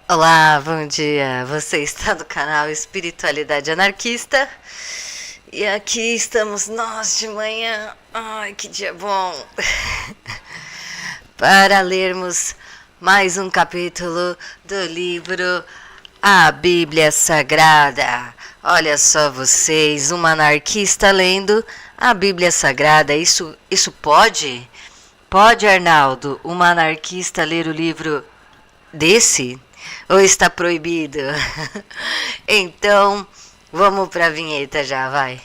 Olá, bom dia. Você está no canal Espiritualidade Anarquista e aqui estamos nós de manhã. Ai, que dia bom! Para lermos mais um capítulo do livro A Bíblia Sagrada. Olha só vocês, uma anarquista lendo a Bíblia Sagrada. Isso pode? Pode, Arnaldo, uma anarquista ler o livro desse? Ou está proibido? Então, vamos para a vinheta já, vai.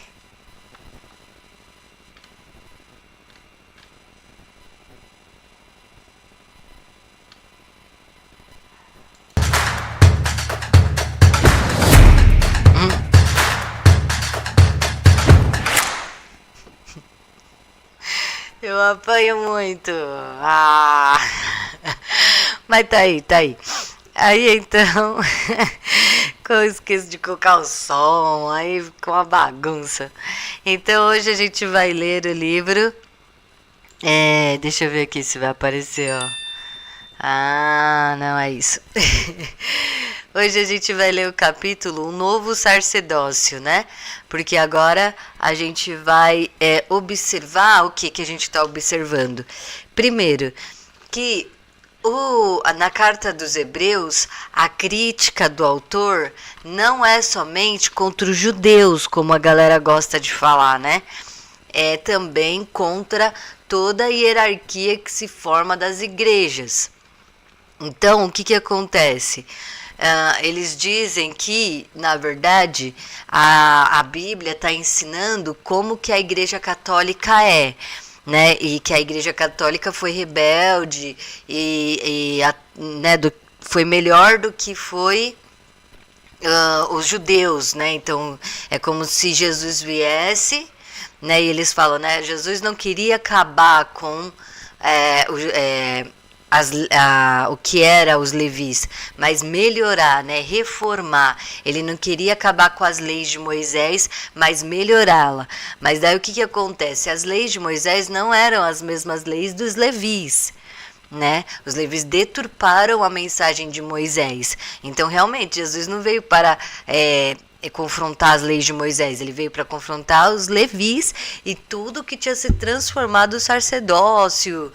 Eu apanho muito. Ah! Mas tá aí, tá aí. Aí então, eu esqueço de colocar o som, aí fica uma bagunça. Então hoje a gente vai ler o livro. Deixa eu ver aqui se vai aparecer, ó. Ah, não é isso. Hoje a gente vai ler o capítulo O Novo Sacerdócio, né? Porque agora a gente vai observar o que a gente está observando. Primeiro, que na carta dos Hebreus, a crítica do autor não é somente contra os judeus, como a galera gosta de falar, né? É também contra toda a hierarquia que se forma das igrejas. Então, o que acontece? Eles dizem que, na verdade, a Bíblia está ensinando como que a Igreja Católica é, né? E que a Igreja Católica foi rebelde foi melhor do que foi os judeus, né? Então, é como se Jesus viesse, né? E eles falam, né? Jesus não queria acabar com o que era os levis, mas melhorar, né, reformar. Ele não queria acabar com as leis de Moisés, mas melhorá-la. Mas daí o que acontece? As leis de Moisés não eram as mesmas leis dos levis, né? Os levis deturparam a mensagem de Moisés. Então realmente Jesus não veio para confrontar as leis de Moisés, ele veio para confrontar os levis e tudo que tinha se transformado o sacerdócio,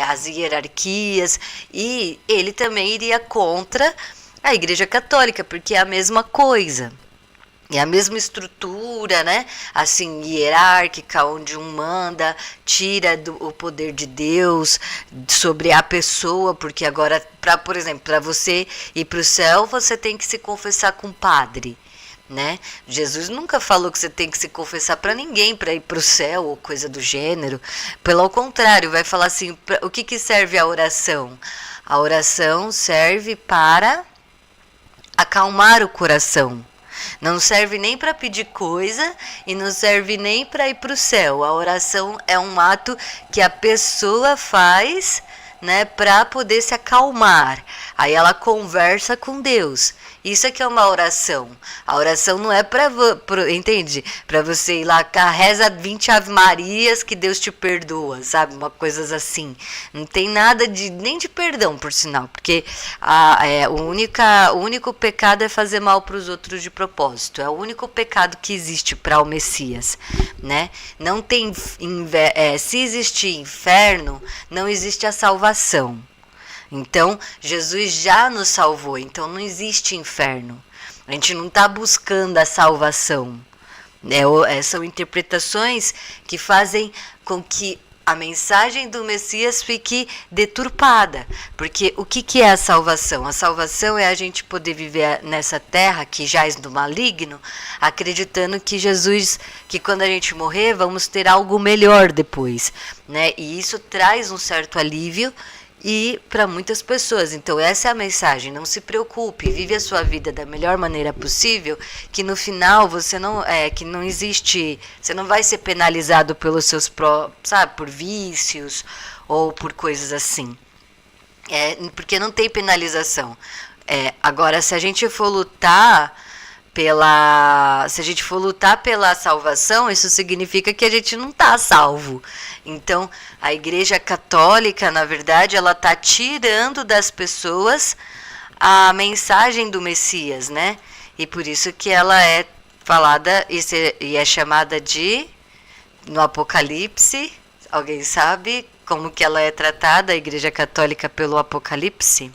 as hierarquias, e ele também iria contra a Igreja Católica, porque é a mesma coisa. É a mesma estrutura, né? Assim, hierárquica, onde um manda, tira o poder de Deus sobre a pessoa, porque agora, por exemplo, para você ir para o céu, você tem que se confessar com o padre, né? Jesus nunca falou que você tem que se confessar para ninguém para ir para o céu ou coisa do gênero. Pelo contrário, vai falar assim, o que serve a oração? A oração serve para acalmar o coração. Não serve nem para pedir coisa e não serve nem para ir para o céu. A oração é um ato que a pessoa faz, né, para poder se acalmar. Aí ela conversa com Deus. Isso é que é uma oração. A oração não é entende? Para você ir lá, reza 20 Ave Marias que Deus te perdoa, sabe? Uma coisa assim. Não tem nada nem de perdão, por sinal. Porque o único pecado é fazer mal para os outros de propósito. É o único pecado que existe para o Messias, né? Não tem, se existir inferno, não existe a salvação. Então, Jesus já nos salvou, então não existe inferno. A gente não está buscando a salvação. São interpretações que fazem com que a mensagem do Messias fique deturpada. Porque o que é a salvação? A salvação é a gente poder viver nessa terra que jaz do maligno, acreditando que que quando a gente morrer, vamos ter algo melhor depois, né? E isso traz um certo alívio para muitas pessoas. Então essa é a mensagem, não se preocupe, vive a sua vida da melhor maneira possível, que no final você que não existe, você não vai ser penalizado pelos seus por vícios ou por coisas assim, porque não tem penalização. Agora, se a gente for lutar pela salvação, isso significa que a gente não está salvo. Então, a Igreja Católica, na verdade, ela está tirando das pessoas a mensagem do Messias, né? E por isso que ela é falada e é chamada de, no Apocalipse, alguém sabe como que ela é tratada, a Igreja Católica, pelo Apocalipse?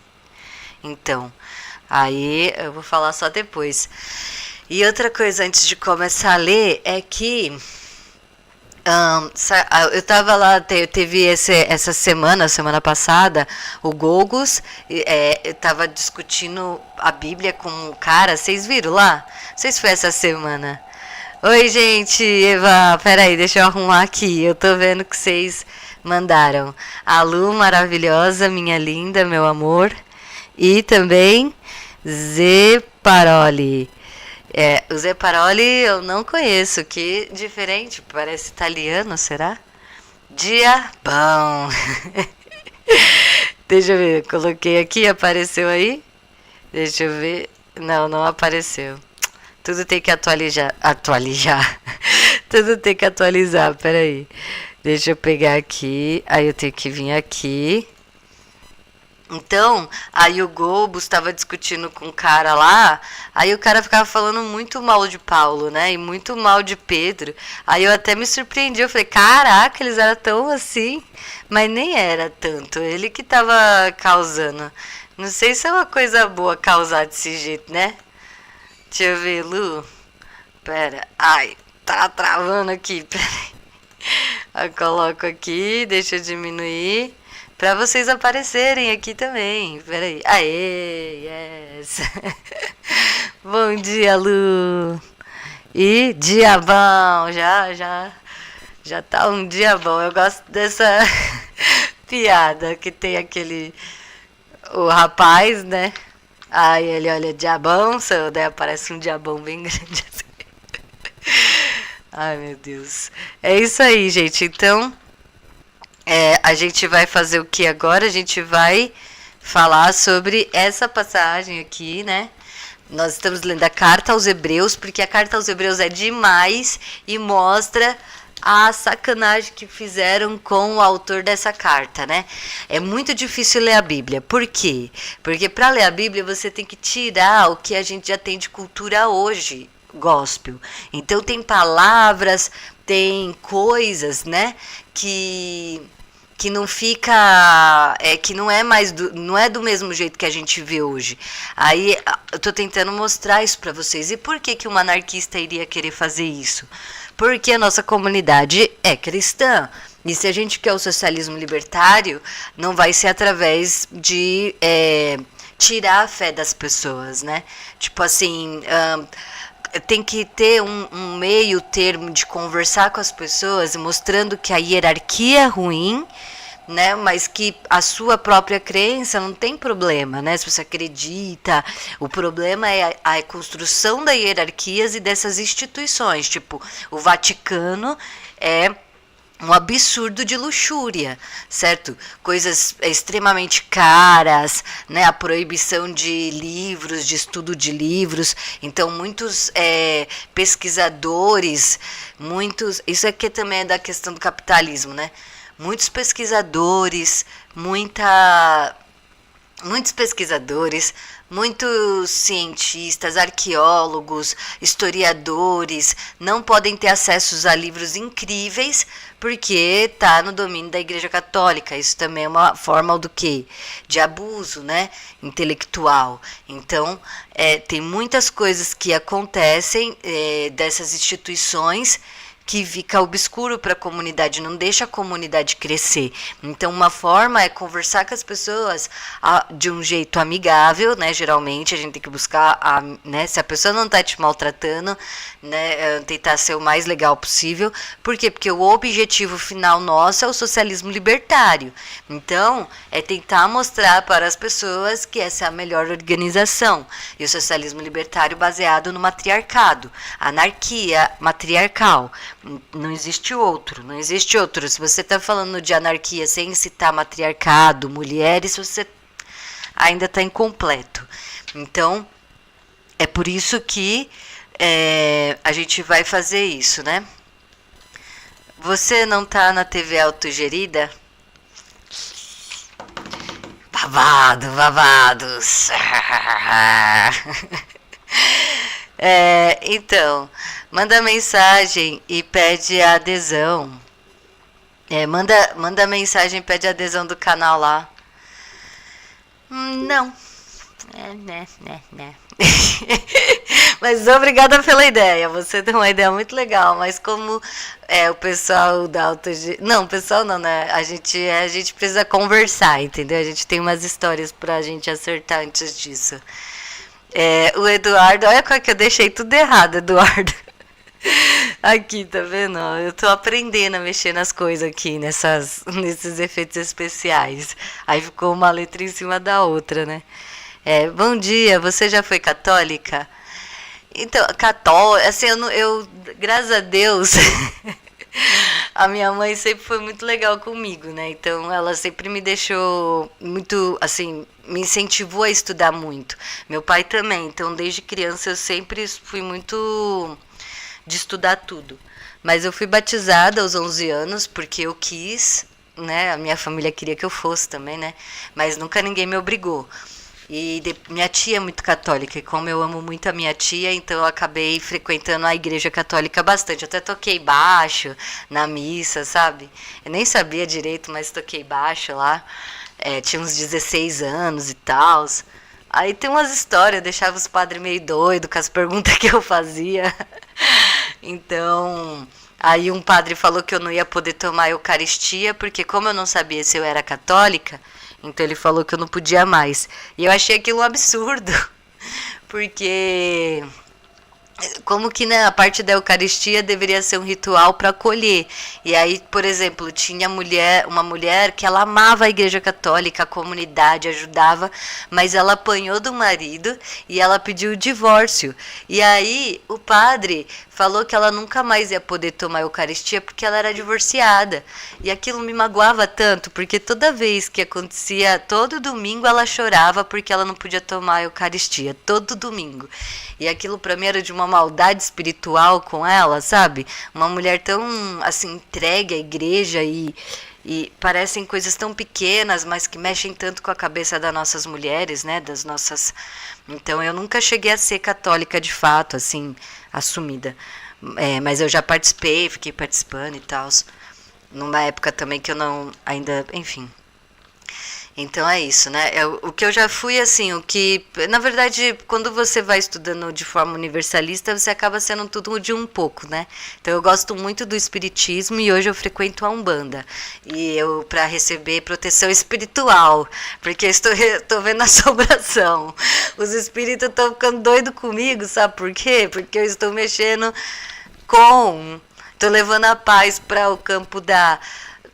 Então, aí eu vou falar só depois. E outra coisa antes de começar a ler é que eu tava lá, teve essa semana passada, o Gogos, eu tava discutindo a Bíblia com um cara, vocês viram lá? Não sei se foi essa semana. Oi, gente, Eva, peraí, deixa eu arrumar aqui, eu tô vendo que vocês mandaram. A Lu, maravilhosa, minha linda, meu amor, e também Zé Paroli. O Zé Paroli eu não conheço, que diferente, parece italiano, será? Dia bom. Deixa eu ver, coloquei aqui, apareceu aí? Deixa eu ver. Não, não apareceu. Tudo tem que atualizar. Tudo tem que atualizar, peraí. Deixa eu pegar aqui, aí eu tenho que vir aqui. Então, aí o Gobos estava discutindo com um cara lá, aí o cara ficava falando muito mal de Paulo, né? E muito mal de Pedro. Aí eu até me surpreendi, eu falei, caraca, eles eram tão assim, mas nem era tanto, ele que tava causando. Não sei se é uma coisa boa causar desse jeito, né? Deixa eu ver, Lu. Pera, ai, tá travando aqui, peraí. Eu coloco aqui, deixa eu diminuir. Pra vocês aparecerem aqui também. Peraí. Aê, yes. Bom dia, Lu. E dia bom. Já tá um dia bom. Eu gosto dessa piada que tem aquele... O rapaz, né? Aí ele olha, diabão, daí aparece um diabão bem grande assim. Ai, meu Deus. É isso aí, gente. Então... a gente vai fazer o que agora? A gente vai falar sobre essa passagem aqui, né? Nós estamos lendo a Carta aos Hebreus, porque a Carta aos Hebreus é demais e mostra a sacanagem que fizeram com o autor dessa carta, né? É muito difícil ler a Bíblia. Por quê? Porque para ler a Bíblia você tem que tirar o que a gente já tem de cultura hoje, gospel. Então tem palavras, tem coisas, né? Que não fica, que não é mais não é do mesmo jeito que a gente vê hoje. Aí eu tô tentando mostrar isso para vocês. E por que que um anarquista iria querer fazer isso? Porque a nossa comunidade é cristã. E se a gente quer o socialismo libertário, não vai ser através de tirar a fé das pessoas, né? Tipo assim, tem que ter um meio termo de conversar com as pessoas, mostrando que a hierarquia é ruim, né, mas que a sua própria crença não tem problema, né, se você acredita. O problema é a construção das hierarquias e dessas instituições, tipo, o Vaticano é um absurdo de luxúria, certo? Coisas extremamente caras, né? A proibição de livros, de estudo de livros. Então, muitos pesquisadores, isso aqui também é da questão do capitalismo, né? Muitos pesquisadores, muitos cientistas, arqueólogos, historiadores não podem ter acesso a livros incríveis porque está no domínio da Igreja Católica. Isso também é uma forma do quê? De abuso, né? Intelectual. Então, tem muitas coisas que acontecem dessas instituições que fica obscuro para a comunidade, não deixa a comunidade crescer. Então, uma forma é conversar com as pessoas de um jeito amigável, né? Geralmente, a gente tem que buscar, né? Se a pessoa não está te maltratando, né? Tentar ser o mais legal possível. Por quê? Porque o objetivo final nosso é o socialismo libertário. Então, é tentar mostrar para as pessoas que essa é a melhor organização. E o socialismo libertário baseado no matriarcado, anarquia matriarcal. Não existe outro, não existe outro. Se você está falando de anarquia sem citar matriarcado, mulheres, você ainda está incompleto. Então, é por isso que a gente vai fazer isso, né? Você não está na TV autogerida? Babado, babados. Então, manda mensagem e pede a adesão. Manda mensagem e pede a adesão do canal lá. Não. Né. Mas obrigada pela ideia. Você tem uma ideia muito legal. Mas como o pessoal da não, o pessoal não, né? A gente precisa conversar, entendeu? A gente tem umas histórias pra gente acertar antes disso. O Eduardo, olha qual que eu deixei tudo errado, Eduardo. Aqui, tá vendo? Eu tô aprendendo a mexer nas coisas aqui, nesses efeitos especiais. Aí ficou uma letra em cima da outra, né? Bom dia, você já foi católica? Então, católica, assim, graças a Deus, a minha mãe sempre foi muito legal comigo, né? Então, ela sempre me deixou muito, assim, me incentivou a estudar muito. Meu pai também, então, desde criança eu sempre fui muito de estudar tudo. Mas eu fui batizada aos 11 anos porque eu quis, né? A minha família queria que eu fosse também, né? Mas nunca ninguém me obrigou. Minha tia é muito católica, e como eu amo muito a minha tia, então eu acabei frequentando a igreja católica bastante. Eu até toquei baixo na missa, sabe? Eu nem sabia direito, mas toquei baixo lá. Tinha uns 16 anos e tal. Aí tem umas histórias, eu deixava os padres meio doidos com as perguntas que eu fazia. Então, aí um padre falou que eu não ia poder tomar a Eucaristia, porque como eu não sabia se eu era católica, então ele falou que eu não podia mais. E eu achei aquilo um absurdo, porque como que, né, a parte da Eucaristia deveria ser um ritual para acolher. E aí, por exemplo, tinha uma mulher que ela amava a Igreja Católica, a comunidade, ajudava, mas ela apanhou do marido e ela pediu o divórcio. E aí o padre falou que ela nunca mais ia poder tomar a Eucaristia porque ela era divorciada. E aquilo me magoava tanto, porque toda vez que acontecia, todo domingo ela chorava porque ela não podia tomar a Eucaristia, todo domingo. E aquilo pra mim era de uma maldade espiritual com ela, sabe? Uma mulher tão, assim, entregue à igreja e parecem coisas tão pequenas, mas que mexem tanto com a cabeça das nossas mulheres, né? Das nossas... Então eu nunca cheguei a ser católica de fato, assim, assumida. Mas eu já participei, fiquei participando e tal. Numa época também que eu não... ainda... enfim... Então é isso, né? O que eu já fui, assim, o que... Na verdade, quando você vai estudando de forma universalista, você acaba sendo tudo de um pouco, né? Então eu gosto muito do espiritismo e hoje eu frequento a Umbanda. E eu, para receber proteção espiritual, porque estou vendo assombração. Os espíritos estão ficando doidos comigo, sabe por quê? Porque eu estou mexendo estou levando a paz para o campo da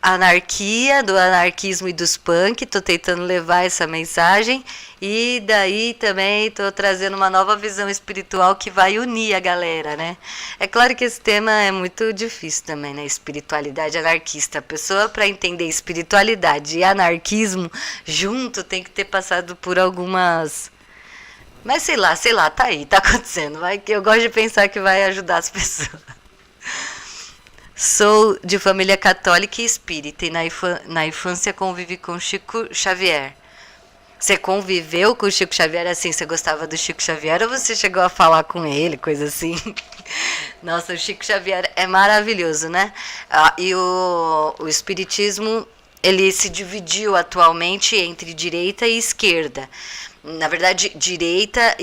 anarquia, do anarquismo e dos punk, tô tentando levar essa mensagem e daí também tô trazendo uma nova visão espiritual que vai unir a galera, né? É claro que esse tema é muito difícil também, né? Espiritualidade anarquista. A pessoa, para entender espiritualidade e anarquismo junto, tem que ter passado por algumas... Mas sei lá, tá aí, tá acontecendo. Vai que eu gosto de pensar que vai ajudar as pessoas. Sou de família católica e espírita e na infância convivi com Chico Xavier. Você conviveu com o Chico Xavier assim? Você gostava do Chico Xavier ou você chegou a falar com ele, coisa assim? Nossa, o Chico Xavier é maravilhoso, né? E o espiritismo, ele se dividiu atualmente entre direita e esquerda. Na verdade, direita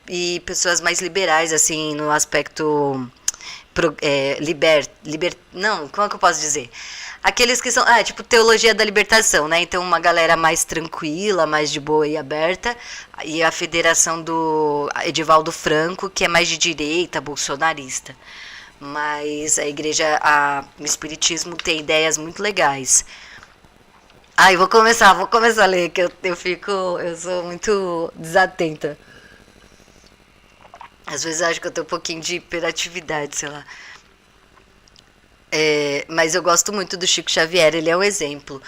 e pessoas mais liberais, assim, no aspecto... não, como é que eu posso dizer? Aqueles que são, tipo teologia da libertação, né? Então uma galera mais tranquila, mais de boa e aberta, e a federação do Edivaldo Franco, que é mais de direita, bolsonarista. Mas a igreja, o espiritismo tem ideias muito legais. Eu vou começar a ler, que eu sou muito desatenta. Às vezes eu acho que eu tenho um pouquinho de hiperatividade, sei lá. Mas eu gosto muito do Chico Xavier, ele é um exemplo.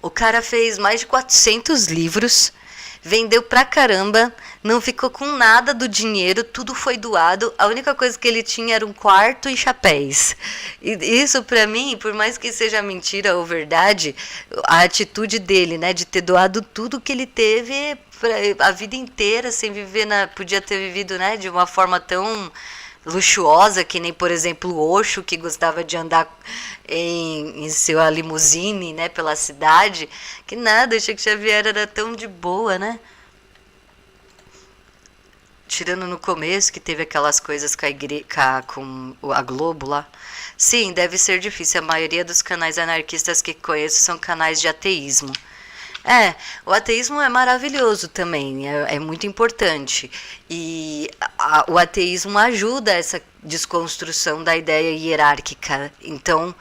O cara fez mais de 400 livros, vendeu pra caramba, não ficou com nada do dinheiro, tudo foi doado. A única coisa que ele tinha era um quarto e chapéus. E isso para mim, por mais que seja mentira ou verdade, a atitude dele, né, de ter doado tudo que ele teve a vida inteira sem viver podia ter vivido, né, de uma forma tão luxuosa, que nem, por exemplo, o Osho, que gostava de andar em sua limusine, né, pela cidade, que nada, o Chico Xavier era tão de boa, né? Tirando no começo, que teve aquelas coisas com a Globo lá. Sim, deve ser difícil. A maioria dos canais anarquistas que conheço são canais de ateísmo. O ateísmo é maravilhoso também, é muito importante. E o ateísmo ajuda essa desconstrução da ideia hierárquica. Então,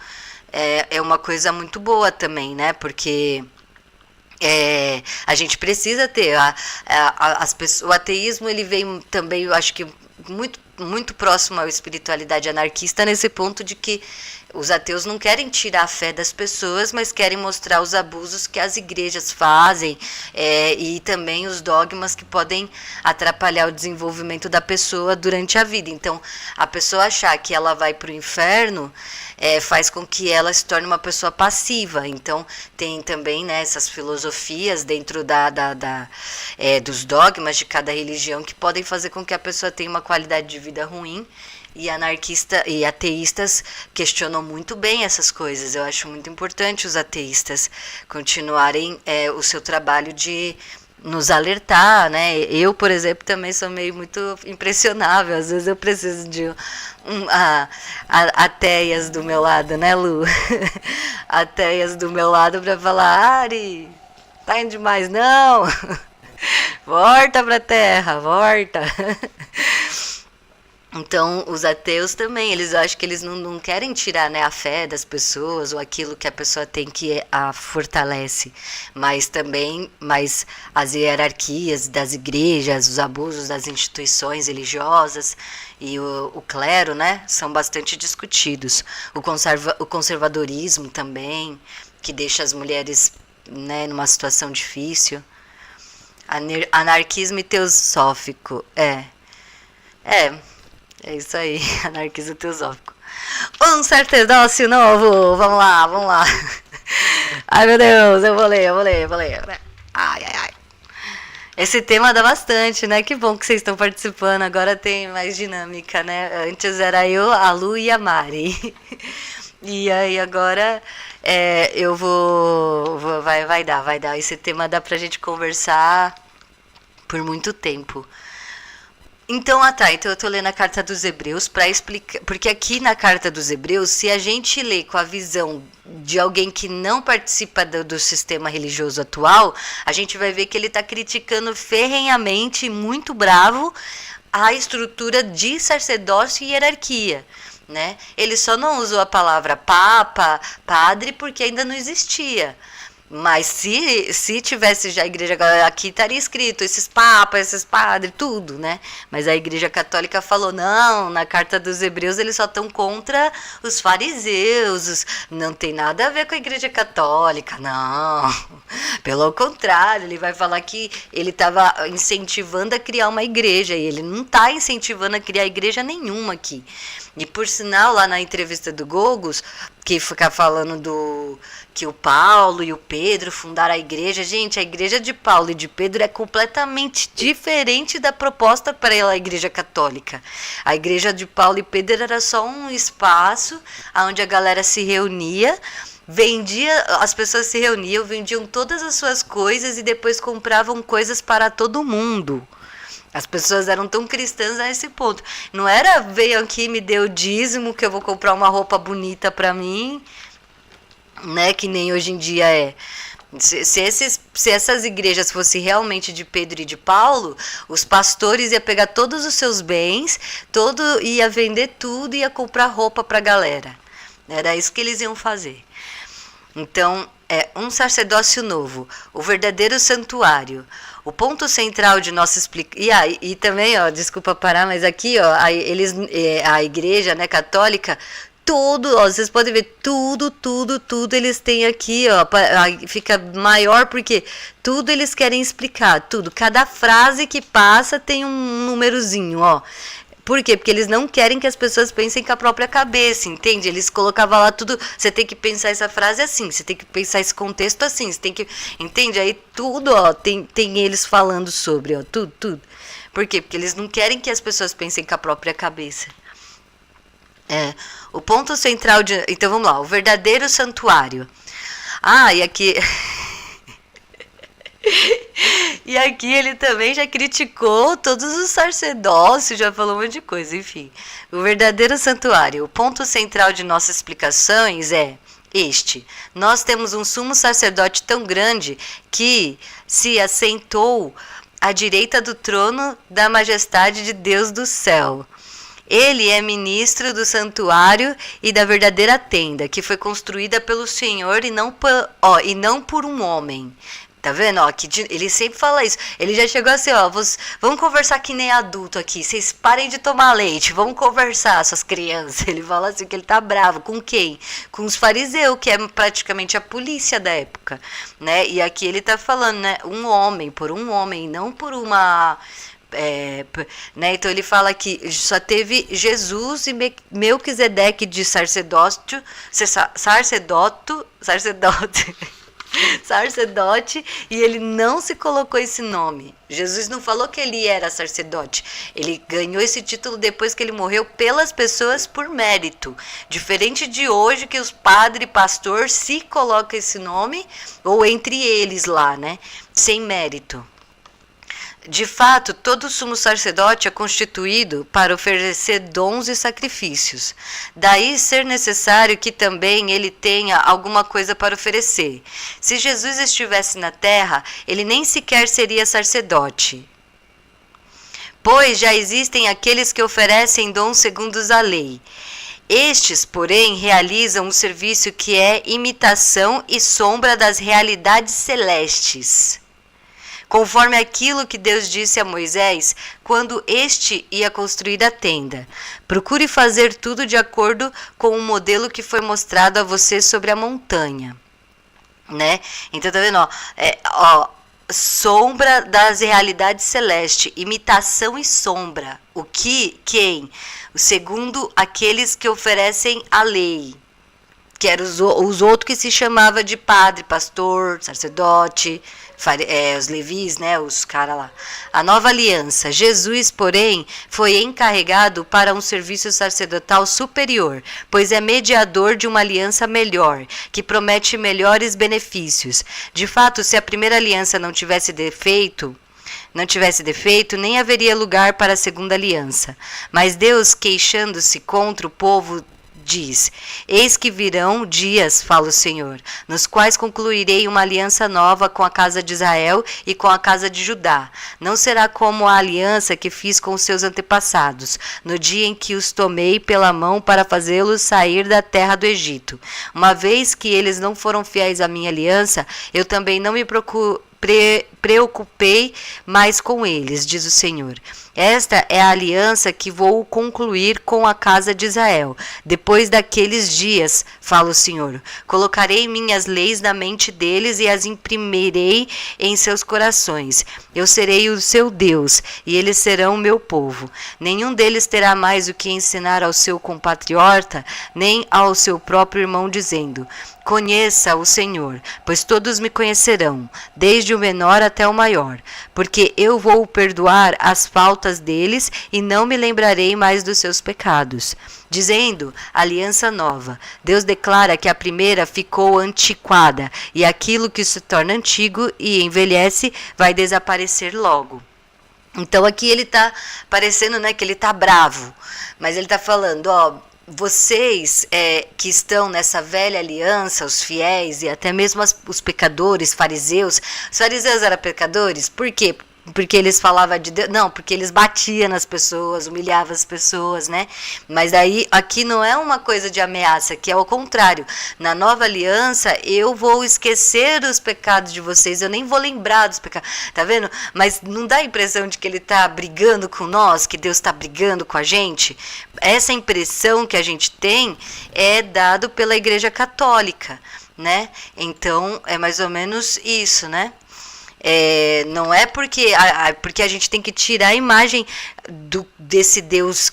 é uma coisa muito boa também, né? Porque a gente precisa ter o ateísmo, ele vem também, eu acho que muito próximo à espiritualidade anarquista, nesse ponto de que os ateus não querem tirar a fé das pessoas, mas querem mostrar os abusos que as igrejas fazem, e também os dogmas que podem atrapalhar o desenvolvimento da pessoa durante a vida. Então, a pessoa achar que ela vai para o inferno faz com que ela se torne uma pessoa passiva. Então, tem também, né, essas filosofias dentro dos dogmas de cada religião que podem fazer com que a pessoa tenha uma qualidade de vida ruim. E anarquistas e ateístas questionam muito bem essas coisas. Eu acho muito importante os ateístas continuarem o seu trabalho de nos alertar, né? Eu, por exemplo, também sou meio muito impressionável. Às vezes eu preciso de ateias do meu lado, né, Lu? Ateias do meu lado para falar: Ari, tá indo demais, não? Volta pra terra, volta. Então, os ateus também, eles acham que eles não querem tirar, né, a fé das pessoas ou aquilo que a pessoa tem que a fortalece, mas as hierarquias das igrejas, os abusos das instituições religiosas e o clero, né, são bastante discutidos. O conservadorismo também, que deixa as mulheres, né, numa situação difícil. Anarquismo e teosófico, é isso aí, anarquismo teosófico. Um sacerdócio novo, vamos lá. Ai, meu Deus, eu vou ler. Ai. Esse tema dá bastante, né? Que bom que vocês estão participando, agora tem mais dinâmica, né? Antes era eu, a Lu e a Mari. E aí agora eu vai dar. Esse tema dá pra gente conversar por muito tempo. Então, então eu estou lendo a Carta dos Hebreus para explicar, porque aqui na Carta dos Hebreus, se a gente lê com a visão de alguém que não participa do sistema religioso atual, a gente vai ver que ele está criticando ferrenhamente, muito bravo, a estrutura de sacerdócio e hierarquia. Né? Ele só não usou a palavra papa, padre, porque ainda não existia. Mas se tivesse já a igreja, aqui estaria escrito esses papas, esses padres, tudo, né? Mas a igreja católica falou, não, na Carta dos Hebreus eles só estão contra os fariseus, não tem nada a ver com a igreja católica, não. Pelo contrário, ele vai falar que ele estava incentivando a criar uma igreja, e ele não está incentivando a criar igreja nenhuma aqui. E por sinal, lá na entrevista do Gogos, que fica falando que o Paulo e o Pedro fundaram a igreja. Gente, a igreja de Paulo e de Pedro é completamente diferente da proposta para a igreja católica. A igreja de Paulo e Pedro era só um espaço onde a galera se reunia, as pessoas se reuniam, vendiam todas as suas coisas e depois compravam coisas para todo mundo. As pessoas eram tão cristãs a esse ponto. Não era, veio aqui, me deu dízimo, que eu vou comprar uma roupa bonita para mim, né? Que nem hoje em dia é. Se essas igrejas fossem realmente de Pedro e de Paulo, os pastores iam pegar todos os seus bens, ia vender tudo e ia comprar roupa para a galera. Era isso que eles iam fazer. Então, um sacerdócio novo, o verdadeiro santuário. O ponto central de nossa explicação. E também, desculpa parar, mas aqui, a igreja, né, católica, tudo, ó, vocês podem ver tudo eles têm aqui, ó, fica maior porque tudo eles querem explicar, tudo, cada frase que passa tem um númerozinho, ó. Por quê? Porque eles não querem que as pessoas pensem com a própria cabeça, entende? Eles colocavam lá tudo, você tem que pensar essa frase assim, você tem que pensar esse contexto assim, você tem que, entende? Aí tudo, ó, tem eles falando sobre, ó, tudo. Por quê? Porque eles não querem que as pessoas pensem com a própria cabeça. O ponto central de... Então vamos lá, o verdadeiro santuário. E aqui... E aqui ele também já criticou todos os sacerdócios, já falou um monte de coisa, enfim. O verdadeiro santuário. O ponto central de nossas explicações é este. Nós temos um sumo sacerdote tão grande que se assentou à direita do trono da majestade de Deus do céu. Ele é ministro do santuário e da verdadeira tenda, que foi construída pelo Senhor e não por um homem. Tá vendo? Ó, ele sempre fala isso. Ele já chegou assim, ó, vamos conversar que nem adulto aqui. Vocês parem de tomar leite, vamos conversar, suas crianças. Ele fala assim que ele tá bravo. Com quem? Com os fariseus, que é praticamente a polícia da época, né? E aqui ele tá falando, né? Por um homem, não por uma... né? Então ele fala que só teve Jesus e Melquisedeque de sacerdote, e ele não se colocou esse nome. Jesus não falou que ele era sacerdote. Ele ganhou esse título depois que ele morreu pelas pessoas por mérito. Diferente de hoje que os padre e pastor se colocam esse nome, ou entre eles lá, né? Sem mérito. De fato, todo sumo sacerdote é constituído para oferecer dons e sacrifícios. Daí ser necessário que também ele tenha alguma coisa para oferecer. Se Jesus estivesse na terra, ele nem sequer seria sacerdote. Pois já existem aqueles que oferecem dons segundo a lei. Estes, porém, realizam um serviço que é imitação e sombra das realidades celestes. Conforme aquilo que Deus disse a Moisés, quando este ia construir a tenda. Procure fazer tudo de acordo com o modelo que foi mostrado a você sobre a montanha. Né? Então, tá vendo? Sombra das realidades celestes, imitação e sombra. Quem? Segundo aqueles que oferecem a lei. Que eram os outros que se chamava de padre, pastor, sacerdote, os levis, né, os caras lá. A nova aliança. Jesus, porém, foi encarregado para um serviço sacerdotal superior, pois é mediador de uma aliança melhor, que promete melhores benefícios. De fato, se a primeira aliança não tivesse defeito, nem haveria lugar para a segunda aliança. Mas Deus, queixando-se contra o povo, diz: eis que virão dias, fala o Senhor, nos quais concluirei uma aliança nova com a casa de Israel e com a casa de Judá. Não será como a aliança que fiz com os seus antepassados, no dia em que os tomei pela mão para fazê-los sair da terra do Egito. Uma vez que eles não foram fiéis à minha aliança, eu também não me preocupei mais com eles, diz o Senhor. Esta é a aliança que vou concluir com a casa de Israel. Depois daqueles dias, fala o Senhor, colocarei minhas leis na mente deles e as imprimirei em seus corações. Eu serei o seu Deus e eles serão o meu povo. Nenhum deles terá mais o que ensinar ao seu compatriota, nem ao seu próprio irmão, dizendo: conheça o Senhor, pois todos me conhecerão, desde o menor até o maior, porque eu vou perdoar as faltas deles e não me lembrarei mais dos seus pecados. Dizendo aliança nova, Deus declara que a primeira ficou antiquada e aquilo que se torna antigo e envelhece vai desaparecer logo. Então aqui ele está parecendo, né, que ele está bravo, mas ele está falando, vocês que estão nessa velha aliança, os fiéis e até mesmo os pecadores, fariseus. Os fariseus eram pecadores? Por quê? porque eles falavam de Deus, não, porque eles batiam nas pessoas, humilhavam as pessoas, né? Mas aí aqui não é uma coisa de ameaça, que é o contrário. Na nova aliança eu vou esquecer os pecados de vocês, eu nem vou lembrar dos pecados, tá vendo? Mas não dá a impressão de que ele tá brigando com nós, que Deus tá brigando com a gente? Essa impressão que a gente tem é dado pela Igreja Católica, né? Então é mais ou menos isso, né? Não é porque a gente tem que tirar a imagem desse Deus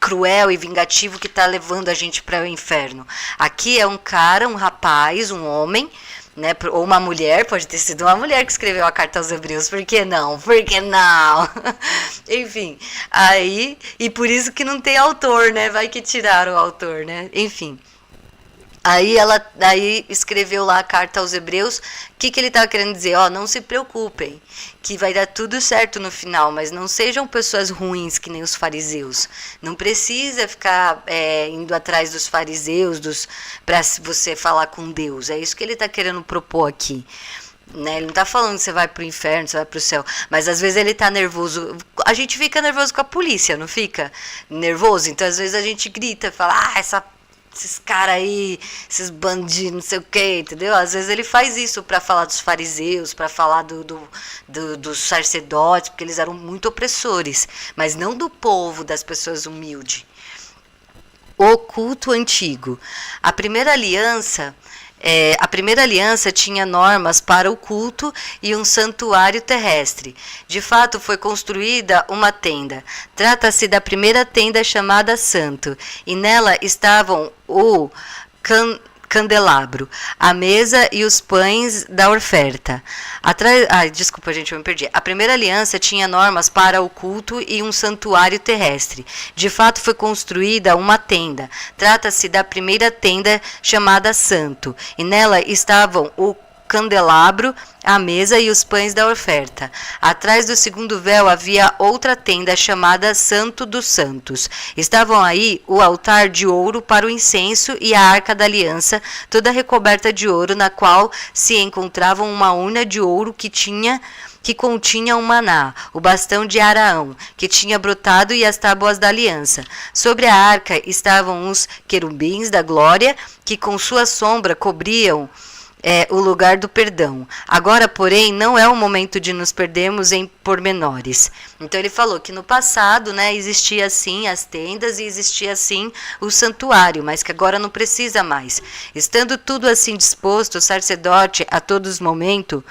cruel e vingativo que está levando a gente para o inferno. Aqui é um cara, um rapaz, um homem, né, ou uma mulher, pode ter sido uma mulher que escreveu a carta aos Hebreus, por que não? Por que não? Enfim, aí, e por isso que não tem autor, né, vai que tiraram o autor, né, enfim. Aí escreveu lá a carta aos Hebreus. O que ele estava querendo dizer? Não se preocupem, que vai dar tudo certo no final, mas não sejam pessoas ruins que nem os fariseus. Não precisa ficar indo atrás dos fariseus para você falar com Deus. É isso que ele está querendo propor aqui. Né? Ele não está falando que você vai para o inferno, você vai para o céu, mas às vezes ele está nervoso. A gente fica nervoso com a polícia, não fica nervoso? Então às vezes a gente grita, fala, esses caras aí, esses bandidos, não sei o que, entendeu? Às vezes ele faz isso para falar dos fariseus, para falar dos sacerdotes, porque eles eram muito opressores, mas não do povo, das pessoas humildes. O culto antigo. A primeira aliança tinha normas para o culto e um santuário terrestre. De fato, foi construída uma tenda. Trata-se da primeira tenda chamada Santo, e nela estavam o candelabro, a mesa e os pães da oferta. Desculpa, gente, eu me perdi. A primeira aliança tinha normas para o culto e um santuário terrestre. De fato, foi construída uma tenda. Trata-se da primeira tenda chamada Santo, e nela estavam o candelabro, a mesa e os pães da oferta. Atrás do segundo véu havia outra tenda chamada Santo dos Santos. Estavam aí o altar de ouro para o incenso e a arca da aliança, toda recoberta de ouro, na qual se encontrava uma urna de ouro que continha um maná, o bastão de Araão, que tinha brotado, e as tábuas da aliança. Sobre a arca estavam os querubins da glória, que com sua sombra cobriam o lugar do perdão. Agora, porém, não é o momento de nos perdermos em pormenores. Então ele falou que no passado, né, existia assim as tendas e existia assim o santuário, mas que agora não precisa mais. Estando tudo assim disposto, o sacerdote a todos os momentos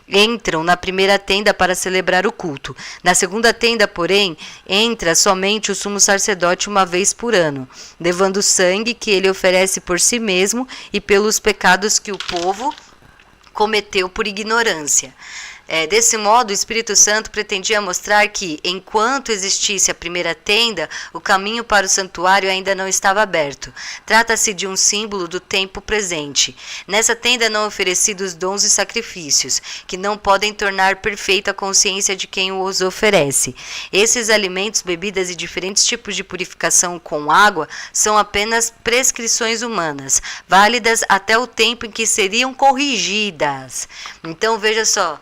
entram na primeira tenda para celebrar o culto. Na segunda tenda, porém, entra somente o sumo sacerdote uma vez por ano, levando o sangue que ele oferece por si mesmo e pelos pecados que o povo cometeu por ignorância. Desse modo, o Espírito Santo pretendia mostrar que, enquanto existisse a primeira tenda, o caminho para o santuário ainda não estava aberto. Trata-se de um símbolo do tempo presente. Nessa tenda não oferecidos dons e sacrifícios, que não podem tornar perfeita a consciência de quem os oferece. Esses alimentos, bebidas e diferentes tipos de purificação com água são apenas prescrições humanas, válidas até o tempo em que seriam corrigidas. Então, veja só.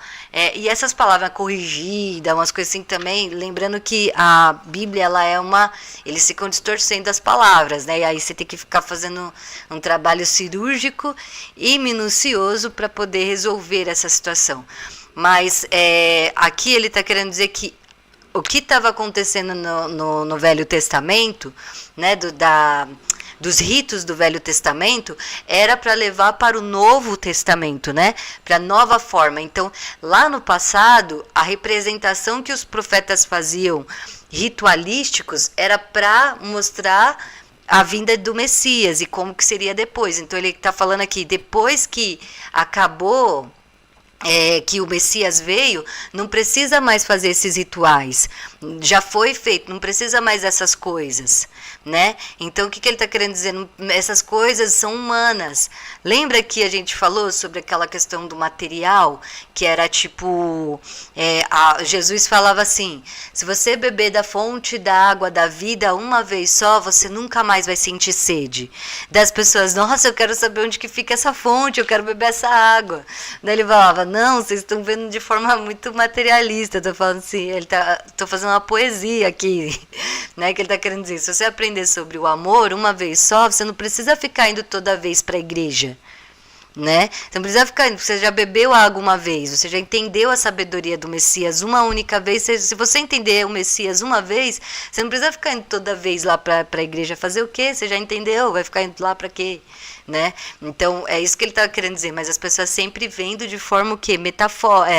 E essas palavras corrigida, umas coisas assim também, lembrando que a Bíblia, eles ficam distorcendo as palavras, né? E aí você tem que ficar fazendo um trabalho cirúrgico e minucioso para poder resolver essa situação. Mas aqui ele está querendo dizer que o que estava acontecendo no Velho Testamento, né, dos ritos do Velho Testamento, era para levar para o Novo Testamento, né? Para a nova forma. Então, lá no passado, a representação que os profetas faziam, ritualísticos, era para mostrar a vinda do Messias e como que seria depois. Então, ele está falando aqui, depois que acabou... que o Messias veio, não precisa mais fazer esses rituais, já foi feito, não precisa mais dessas coisas, né? Então o que ele está querendo dizer? Essas coisas são humanas. Lembra que a gente falou sobre aquela questão do material, que era tipo, Jesus falava assim, se você beber da fonte da água da vida uma vez só, você nunca mais vai sentir sede. Das pessoas, nossa, eu quero saber onde que fica essa fonte, eu quero beber essa água. Daí ele falava, não, vocês estão vendo de forma muito materialista. Eu tô falando assim, tô fazendo uma poesia aqui, né? Que ele tá querendo dizer, se você aprender sobre o amor uma vez só, você não precisa ficar indo toda vez para a igreja. Né? Você não precisa ficar, você já bebeu água uma vez, você já entendeu a sabedoria do Messias uma única vez. Se você entender o Messias uma vez, você não precisa ficar indo toda vez lá para a igreja fazer o quê? Você já entendeu, vai ficar indo lá para quê? Né? Então é isso que ele estava querendo dizer, mas as pessoas sempre vendo de forma o quê?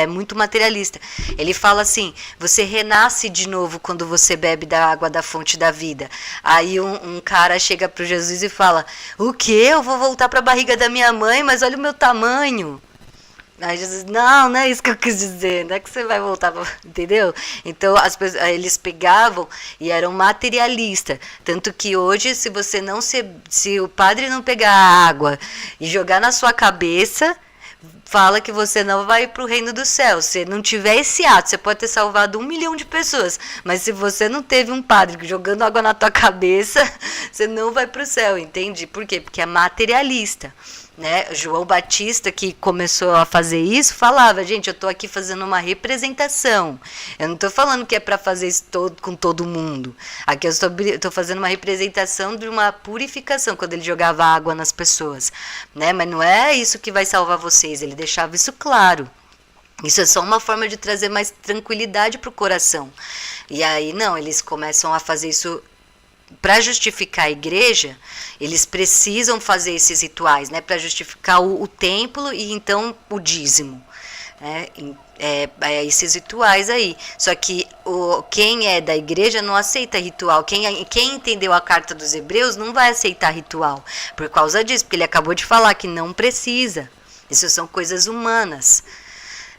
Muito materialista. Ele fala assim, você renasce de novo quando você bebe da água da fonte da vida. Aí um cara chega para Jesus e fala, o quê? Eu vou voltar para a barriga da minha mãe, mas olha o meu tamanho. Aí Jesus, não é isso que eu quis dizer, não é que você vai voltar, entendeu? Então eles pegavam e eram materialistas, tanto que hoje se o padre não pegar a água e jogar na sua cabeça, fala que você não vai para o reino do céu. Se não tiver esse ato, você pode ter salvado 1 milhão de pessoas, mas se você não teve um padre jogando água na tua cabeça, você não vai para o céu, entende? Por quê? Porque é materialista. Né? João Batista, que começou a fazer isso, falava, gente, eu estou aqui fazendo uma representação, eu não estou falando que é para fazer isso com todo mundo, aqui eu estou fazendo uma representação de uma purificação, quando ele jogava água nas pessoas, né? Mas não é isso que vai salvar vocês, ele deixava isso claro. Isso é só uma forma de trazer mais tranquilidade para o coração. E aí não, eles começam a fazer isso. Para justificar a igreja, eles precisam fazer esses rituais, né? Para justificar o templo e então o dízimo. Né? Esses rituais aí. Só que quem é da igreja não aceita ritual. Quem entendeu a carta dos Hebreus não vai aceitar ritual. Por causa disso, porque ele acabou de falar que não precisa. Isso são coisas humanas.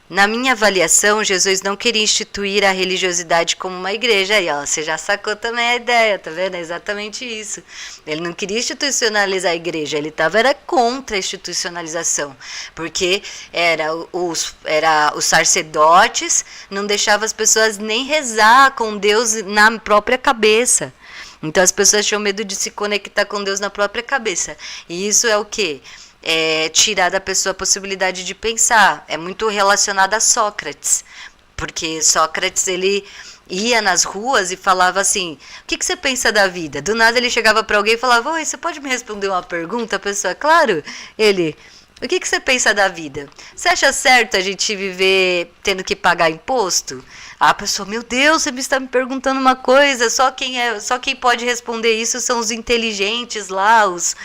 Na minha avaliação, Jesus não queria instituir a religiosidade como uma igreja. Aí, ó, você já sacou também a ideia, tá vendo? É exatamente isso. Ele não queria institucionalizar a igreja, ele era contra a institucionalização. Porque os sacerdotes não deixavam as pessoas nem rezar com Deus na própria cabeça. Então as pessoas tinham medo de se conectar com Deus na própria cabeça. E isso é o quê? Tirar da pessoa a possibilidade de pensar. É muito relacionado a Sócrates, porque Sócrates ele ia nas ruas e falava assim, o que você pensa da vida? Do nada ele chegava para alguém e falava, oi, você pode me responder uma pergunta? A pessoa, claro. Ele, o que você pensa da vida? Você acha certo a gente viver tendo que pagar imposto? A pessoa, meu Deus, você está me perguntando uma coisa, só quem pode responder isso são os inteligentes lá, os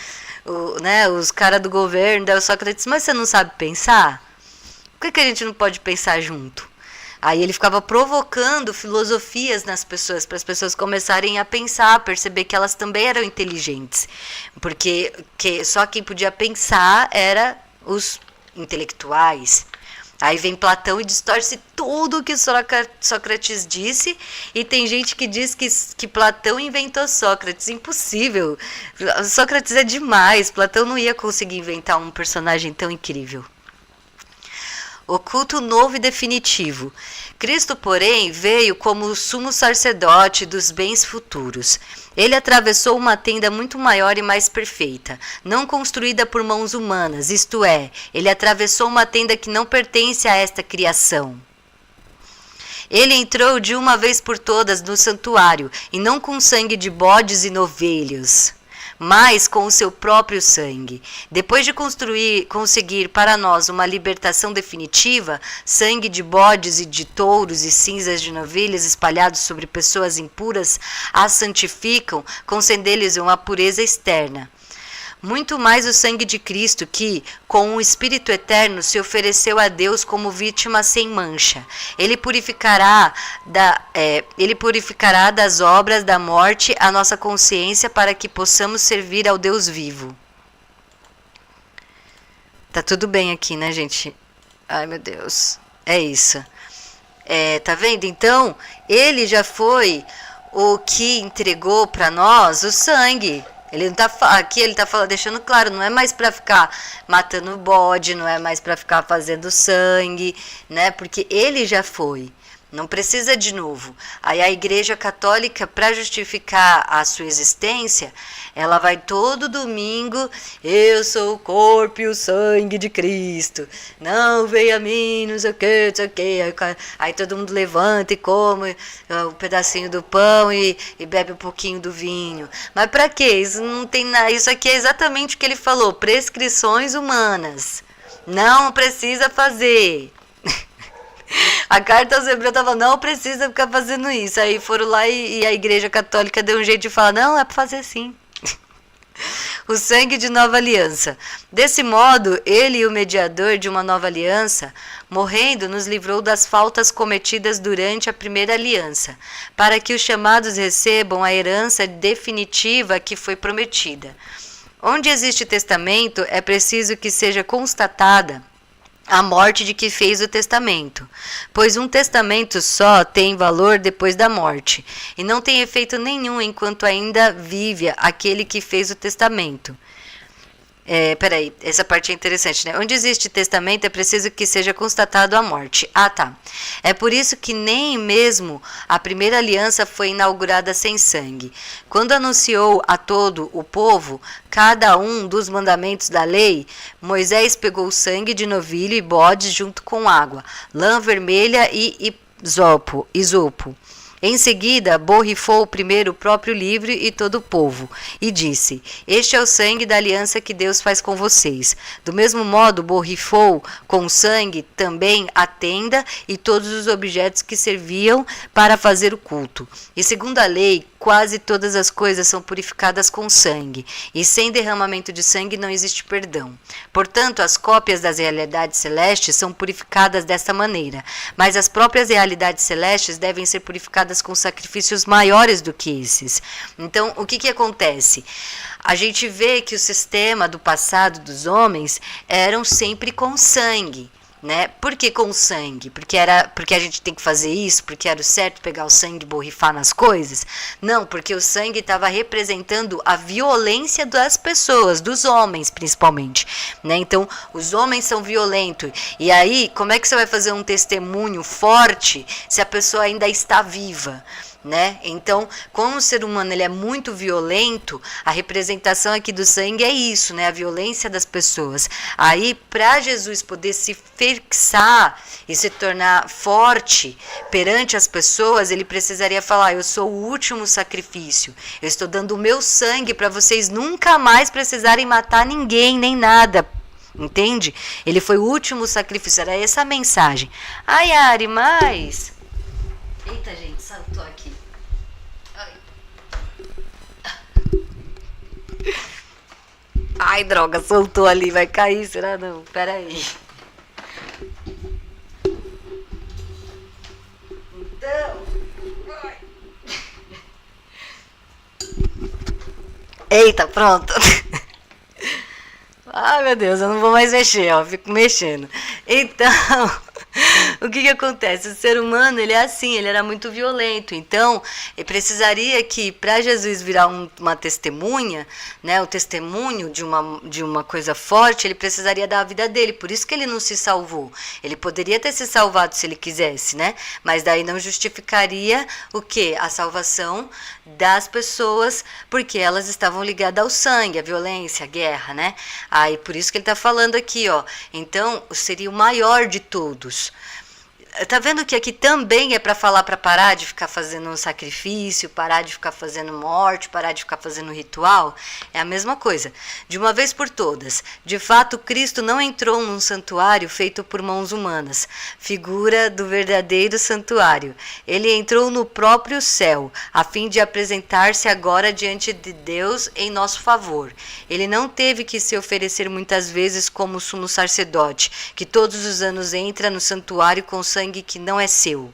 caras do governo. Daí o Sócrates, mas você não sabe pensar? Por que a gente não pode pensar junto? Aí ele ficava provocando filosofias nas pessoas, para as pessoas começarem a pensar, a perceber que elas também eram inteligentes. Porque só quem podia pensar era os intelectuais. Aí vem Platão e distorce tudo o que Sócrates disse, e tem gente que diz que Platão inventou Sócrates. Impossível. Sócrates é demais. Platão não ia conseguir inventar um personagem tão incrível. O culto novo e definitivo. Cristo, porém, veio como o sumo sacerdote dos bens futuros. Ele atravessou uma tenda muito maior e mais perfeita, não construída por mãos humanas, isto é, ele atravessou uma tenda que não pertence a esta criação. Ele entrou de uma vez por todas no santuário, e não com sangue de bodes e novelhos, mas com o seu próprio sangue. Depois de conseguir para nós uma libertação definitiva, sangue de bodes e de touros e cinzas de novilhas espalhados sobre pessoas impuras as santificam, concedendo-lhes uma pureza externa. Muito mais o sangue de Cristo que, com o Espírito Eterno, se ofereceu a Deus como vítima sem mancha. Ele purificará das obras da morte a nossa consciência para que possamos servir ao Deus vivo. Tá tudo bem aqui, né, gente? Ai, meu Deus. É isso. Tá vendo? Então, ele já foi o que entregou para nós o sangue. Ele não tá aqui, ele tá deixando claro, não é mais para ficar matando bode, não é mais para ficar fazendo sangue, né? Porque ele já foi, Não precisa de novo. Aí a Igreja Católica, para justificar a sua existência, ela vai todo domingo, eu sou o corpo e o sangue de Cristo, não venha a mim, não sei o que, não sei o que. Aí todo mundo levanta e come um pedacinho do pão e bebe um pouquinho do vinho. Mas para quê? Isso não tem nada. Isso aqui é exatamente o que ele falou, prescrições humanas. Não precisa fazer. A carta aos Hebreus estava, não precisa ficar fazendo isso. Aí foram lá e a Igreja Católica deu um jeito de falar, não, é para fazer sim. O sangue de nova aliança. Desse modo, ele, o mediador de uma nova aliança, morrendo, nos livrou das faltas cometidas durante a primeira aliança, para que os chamados recebam a herança definitiva que foi prometida. Onde existe testamento, é preciso que seja constatada a morte de que fez o testamento, pois um testamento só tem valor depois da morte, e não tem efeito nenhum enquanto ainda vive aquele que fez o testamento. Peraí, essa parte é interessante, né? Onde existe testamento é preciso que seja constatado a morte. Ah, tá. É por isso que nem mesmo a primeira aliança foi inaugurada sem sangue. Quando anunciou a todo o povo cada um dos mandamentos da lei, Moisés pegou sangue de novilho e bodes junto com água, lã vermelha e isopo. Em seguida, borrifou primeiro o próprio livro e todo o povo, e disse, este é o sangue da aliança que Deus faz com vocês. Do mesmo modo, borrifou com sangue também a tenda e todos os objetos que serviam para fazer o culto. E segundo a lei, quase todas as coisas são purificadas com sangue, e sem derramamento de sangue não existe perdão. Portanto, as cópias das realidades celestes são purificadas desta maneira, mas as próprias realidades celestes devem ser purificadas com sacrifícios maiores do que esses. Então, o que acontece? A gente vê que o sistema do passado dos homens eram sempre com sangue. Né? Por que com sangue? Porque a gente tem que fazer isso? Porque era o certo pegar o sangue e borrifar nas coisas? Não, porque o sangue estava representando a violência das pessoas, dos homens principalmente. Né? Então, os homens são violentos. E aí, como é que você vai fazer um testemunho forte se a pessoa ainda está viva? Né? Então, como o ser humano ele é muito violento, a representação aqui do sangue é isso, né? A violência das pessoas. Aí, para Jesus poder se fixar e se tornar forte perante as pessoas, ele precisaria falar, eu sou o último sacrifício, eu estou dando o meu sangue para vocês nunca mais precisarem matar ninguém, nem nada. Entende? Ele foi o último sacrifício, era essa a mensagem. Ai, Ari, mas... Eita, gente, saltou aqui. Ai, droga, soltou ali, vai cair, será não? Pera aí. Então... Eita, pronto. Ai, meu Deus, eu não vou mais mexer, ó, fico mexendo. Então... O que acontece? O ser humano, ele é assim, ele era muito violento. Então, ele precisaria que, para Jesus virar uma testemunha, né, o testemunho de uma coisa forte, ele precisaria dar a vida dele. Por isso que ele não se salvou. Ele poderia ter se salvado se ele quisesse, né? Mas daí não justificaria o quê? A salvação das pessoas, porque elas estavam ligadas ao sangue, à violência, à guerra, né? Aí, por isso que ele está falando aqui, ó. Então, seria o maior de todos. Tá vendo que aqui também é para falar para parar de ficar fazendo um sacrifício, parar de ficar fazendo morte, parar de ficar fazendo ritual? É a mesma coisa. De uma vez por todas, de fato, Cristo não entrou num santuário feito por mãos humanas, figura do verdadeiro santuário. Ele entrou no próprio céu, a fim de apresentar-se agora diante de Deus em nosso favor. Ele não teve que se oferecer muitas vezes como sumo sacerdote, que todos os anos entra no santuário com sangue que não é seu.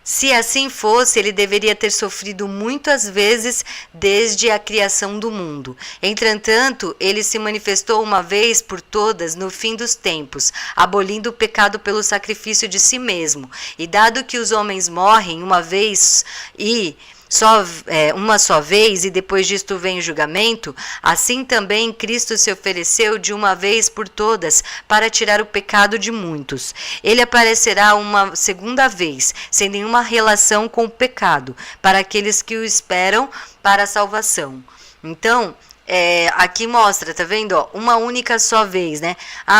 Se assim fosse, ele deveria ter sofrido muitas vezes desde a criação do mundo. Entretanto, ele se manifestou uma vez por todas no fim dos tempos, abolindo o pecado pelo sacrifício de si mesmo. E dado que os homens morrem uma vez e uma só vez e depois disto vem o julgamento, assim também Cristo se ofereceu de uma vez por todas para tirar o pecado de muitos. Ele aparecerá uma segunda vez, sem nenhuma relação com o pecado, para aqueles que o esperam para a salvação. Então, aqui mostra, tá vendo? Ó, uma única só vez, né?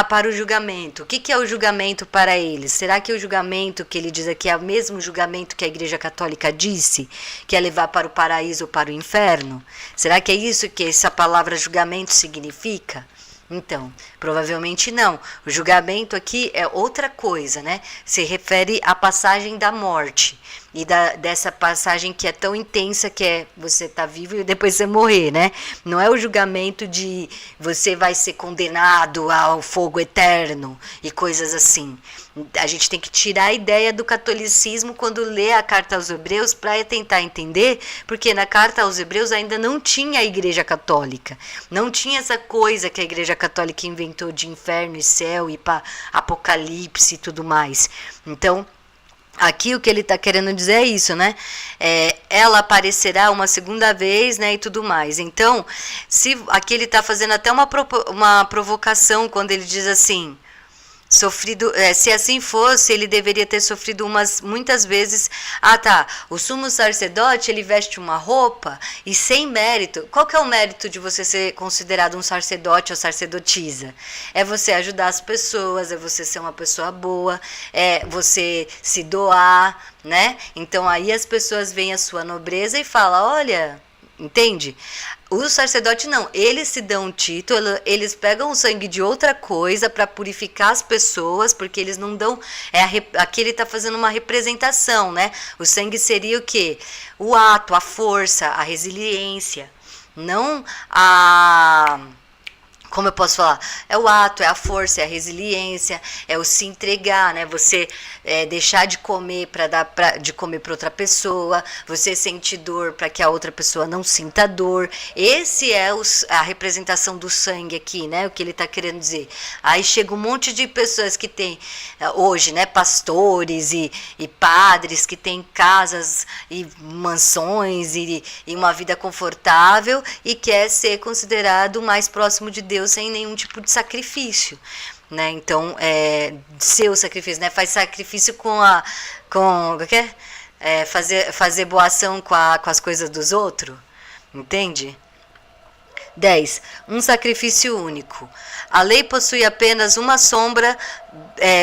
Para o julgamento. O que é o julgamento para eles? Será que o julgamento que ele diz aqui é o mesmo julgamento que a Igreja Católica disse? Que é levar para o paraíso ou para o inferno? Será que é isso que essa palavra julgamento significa? Então, provavelmente não. O julgamento aqui é outra coisa, né? Se refere à passagem da morte. E dessa passagem que é tão intensa, que é você estar vivo e depois você morrer, né? Não é o julgamento de você vai ser condenado ao fogo eterno e coisas assim. A gente tem que tirar a ideia do catolicismo quando lê a carta aos Hebreus para tentar entender, porque na carta aos Hebreus ainda não tinha a Igreja Católica. Não tinha essa coisa que a Igreja Católica inventou de inferno e céu e apocalipse e tudo mais. Então, aqui o que ele está querendo dizer é isso, né? Ela aparecerá uma segunda vez, né, e tudo mais. Então, aqui ele está fazendo até uma provocação quando ele diz assim... se assim fosse, ele deveria ter sofrido muitas vezes. O sumo sacerdote, ele veste uma roupa e sem mérito. Qual que é o mérito de você ser considerado um sacerdote ou sacerdotisa? É você ajudar as pessoas, é você ser uma pessoa boa, é você se doar, né? Então aí as pessoas veem a sua nobreza e falam, olha... Entende? O sacerdote não, eles se dão um título, eles pegam o sangue de outra coisa para purificar as pessoas, porque eles não dão, aqui ele está fazendo uma representação, né? O sangue seria o quê? O ato, a força, a resiliência, não como eu posso falar? É o ato, é a força, é a resiliência, é o se entregar, né? Você deixar de comer de comer para outra pessoa, você sentir dor para que a outra pessoa não sinta dor. Esse é a representação do sangue aqui, né? O que ele está querendo dizer. Aí chega um monte de pessoas que tem hoje, né? Pastores e padres que têm casas e mansões e uma vida confortável e quer ser considerado mais próximo de Deus sem nenhum tipo de sacrifício, né? Então, seu sacrifício, né? Faz sacrifício fazer boa ação com as coisas dos outros, entende? 10. Um sacrifício único. A lei possui apenas uma sombra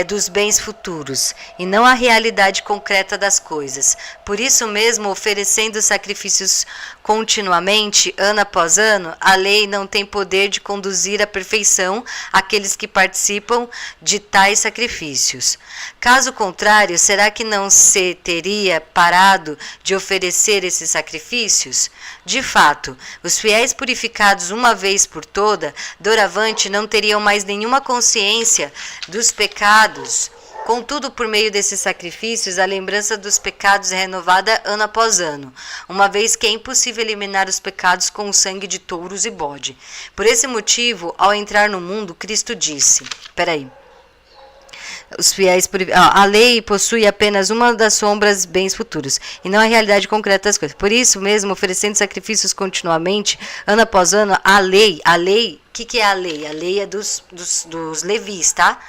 dos bens futuros, e não a realidade concreta das coisas. Por isso mesmo, oferecendo sacrifícios continuamente, ano após ano, a lei não tem poder de conduzir à perfeição aqueles que participam de tais sacrifícios. Caso contrário, será que não se teria parado de oferecer esses sacrifícios? De fato, os fiéis purificados uma vez por toda, doravante não teriam mais nenhuma consciência dos pecados. Contudo, por meio desses sacrifícios, a lembrança dos pecados é renovada ano após ano, uma vez que é impossível eliminar os pecados com o sangue de touros e bode. Por esse motivo, ao entrar no mundo, Cristo disse... A lei possui apenas uma das sombras bens futuros, e não a realidade concreta das coisas. Por isso mesmo, oferecendo sacrifícios continuamente, ano após ano, a lei, o que é a lei? A lei é dos levis, tá?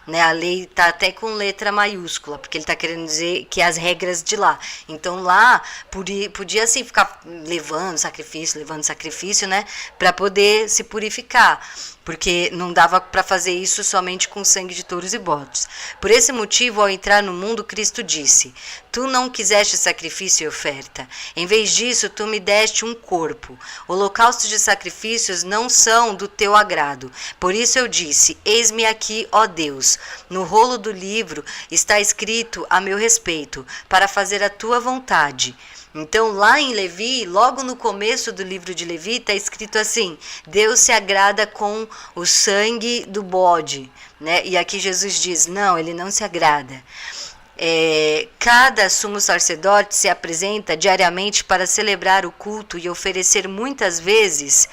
Né, a lei está até com letra maiúscula, porque ele está querendo dizer que as regras de lá. Então lá podia assim ficar levando sacrifício, né, para poder se purificar, porque não dava para fazer isso somente com sangue de touros e bodes. Por esse motivo, ao entrar no mundo, Cristo disse: Tu não quiseste sacrifício e oferta. Em vez disso, tu me deste um corpo. Holocaustos de sacrifícios não são do teu agrado. Por isso eu disse: Eis-me aqui, ó Deus. No rolo do livro está escrito a meu respeito, para fazer a tua vontade. Então, lá em Levi, logo no começo do livro de Levi, está escrito assim: Deus se agrada com o sangue do bode, né? E aqui Jesus diz: não, ele não se agrada. Cada sumo sacerdote se apresenta diariamente para celebrar o culto e oferecer muitas vezes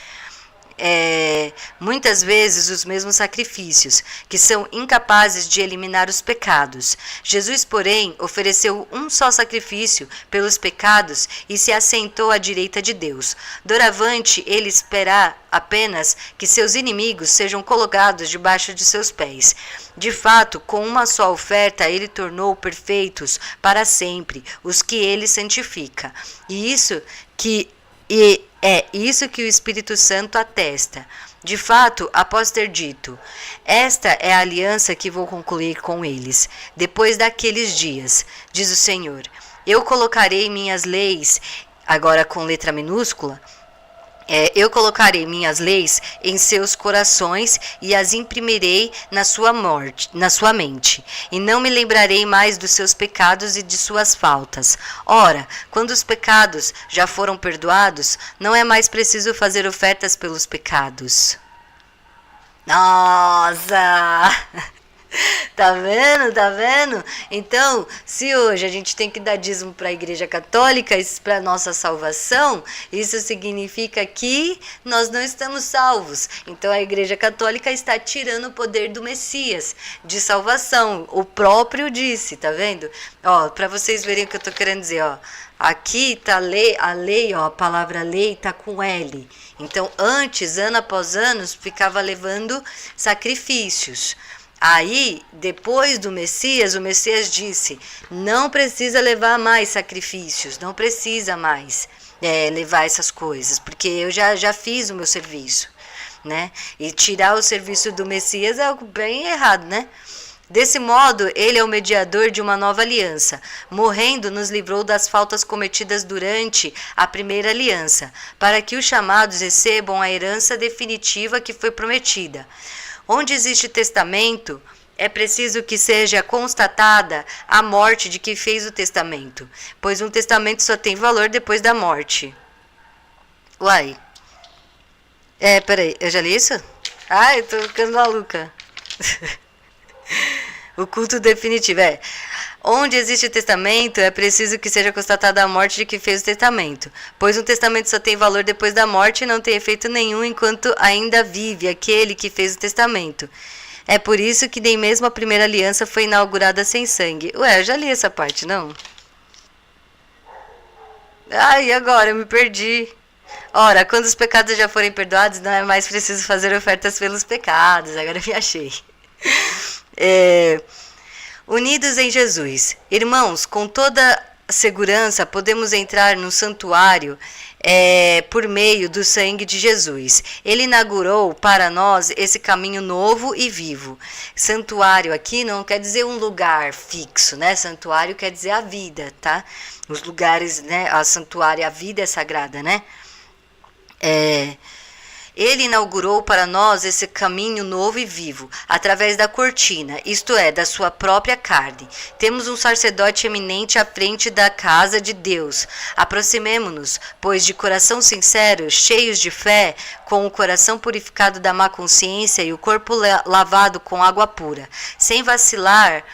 muitas vezes os mesmos sacrifícios, que são incapazes de eliminar os pecados. Jesus, porém, ofereceu um só sacrifício pelos pecados e se assentou à direita de Deus. Doravante, ele espera apenas que seus inimigos sejam colocados debaixo de seus pés. De fato, com uma só oferta, ele tornou perfeitos para sempre os que ele santifica. É isso que o Espírito Santo atesta. De fato, após ter dito, esta é a aliança que vou concluir com eles, depois daqueles dias, diz o Senhor. Eu colocarei minhas leis, agora com letra minúscula, eu colocarei minhas leis em seus corações e as imprimirei na sua mente, e não me lembrarei mais dos seus pecados e de suas faltas. Ora, quando os pecados já foram perdoados, não é mais preciso fazer ofertas pelos pecados. Nossa! Tá vendo? Tá vendo? Então, se hoje a gente tem que dar dízimo para a Igreja Católica, para nossa salvação, isso significa que nós não estamos salvos. Então, a Igreja Católica está tirando o poder do Messias de salvação. O próprio disse, tá vendo? Ó, para vocês verem o que eu tô querendo dizer, ó. Aqui tá a lei, ó, a palavra lei tá com L. Então, antes, ano após ano, ficava levando sacrifícios. Aí, depois do Messias, o Messias disse, não precisa levar mais sacrifícios, não precisa mais levar essas coisas, porque eu já fiz o meu serviço, né? E tirar o serviço do Messias é algo bem errado, né? Desse modo, ele é o mediador de uma nova aliança. Morrendo, nos livrou das faltas cometidas durante a primeira aliança, para que os chamados recebam a herança definitiva que foi prometida. Onde existe testamento, é preciso que seja constatada a morte de quem fez o testamento, pois um testamento só tem valor depois da morte. Uai. Peraí, eu já li isso? Ai, eu tô ficando maluca. O culto definitivo onde existe testamento, é preciso que seja constatada a morte de quem fez o testamento, pois um testamento só tem valor depois da morte e não tem efeito nenhum enquanto ainda vive aquele que fez o testamento. É por isso que nem mesmo a primeira aliança foi inaugurada sem sangue. Ué, eu já li essa parte, não? Ai, agora eu me perdi. Ora, quando os pecados já forem perdoados, não é mais preciso fazer ofertas pelos pecados. Agora eu me achei. Unidos em Jesus. Irmãos, com toda segurança podemos entrar no santuário por meio do sangue de Jesus. Ele inaugurou para nós esse caminho novo e vivo. Santuário aqui não quer dizer um lugar fixo, né? Santuário quer dizer a vida, tá? Os lugares, né? A santuário, a vida é sagrada, né? Ele inaugurou para nós esse caminho novo e vivo, através da cortina, isto é, da sua própria carne. Temos um sacerdote eminente à frente da casa de Deus. Aproximemo-nos, pois, de coração sincero, cheios de fé, com o coração purificado da má consciência e o corpo lavado com água pura. Sem vacilar,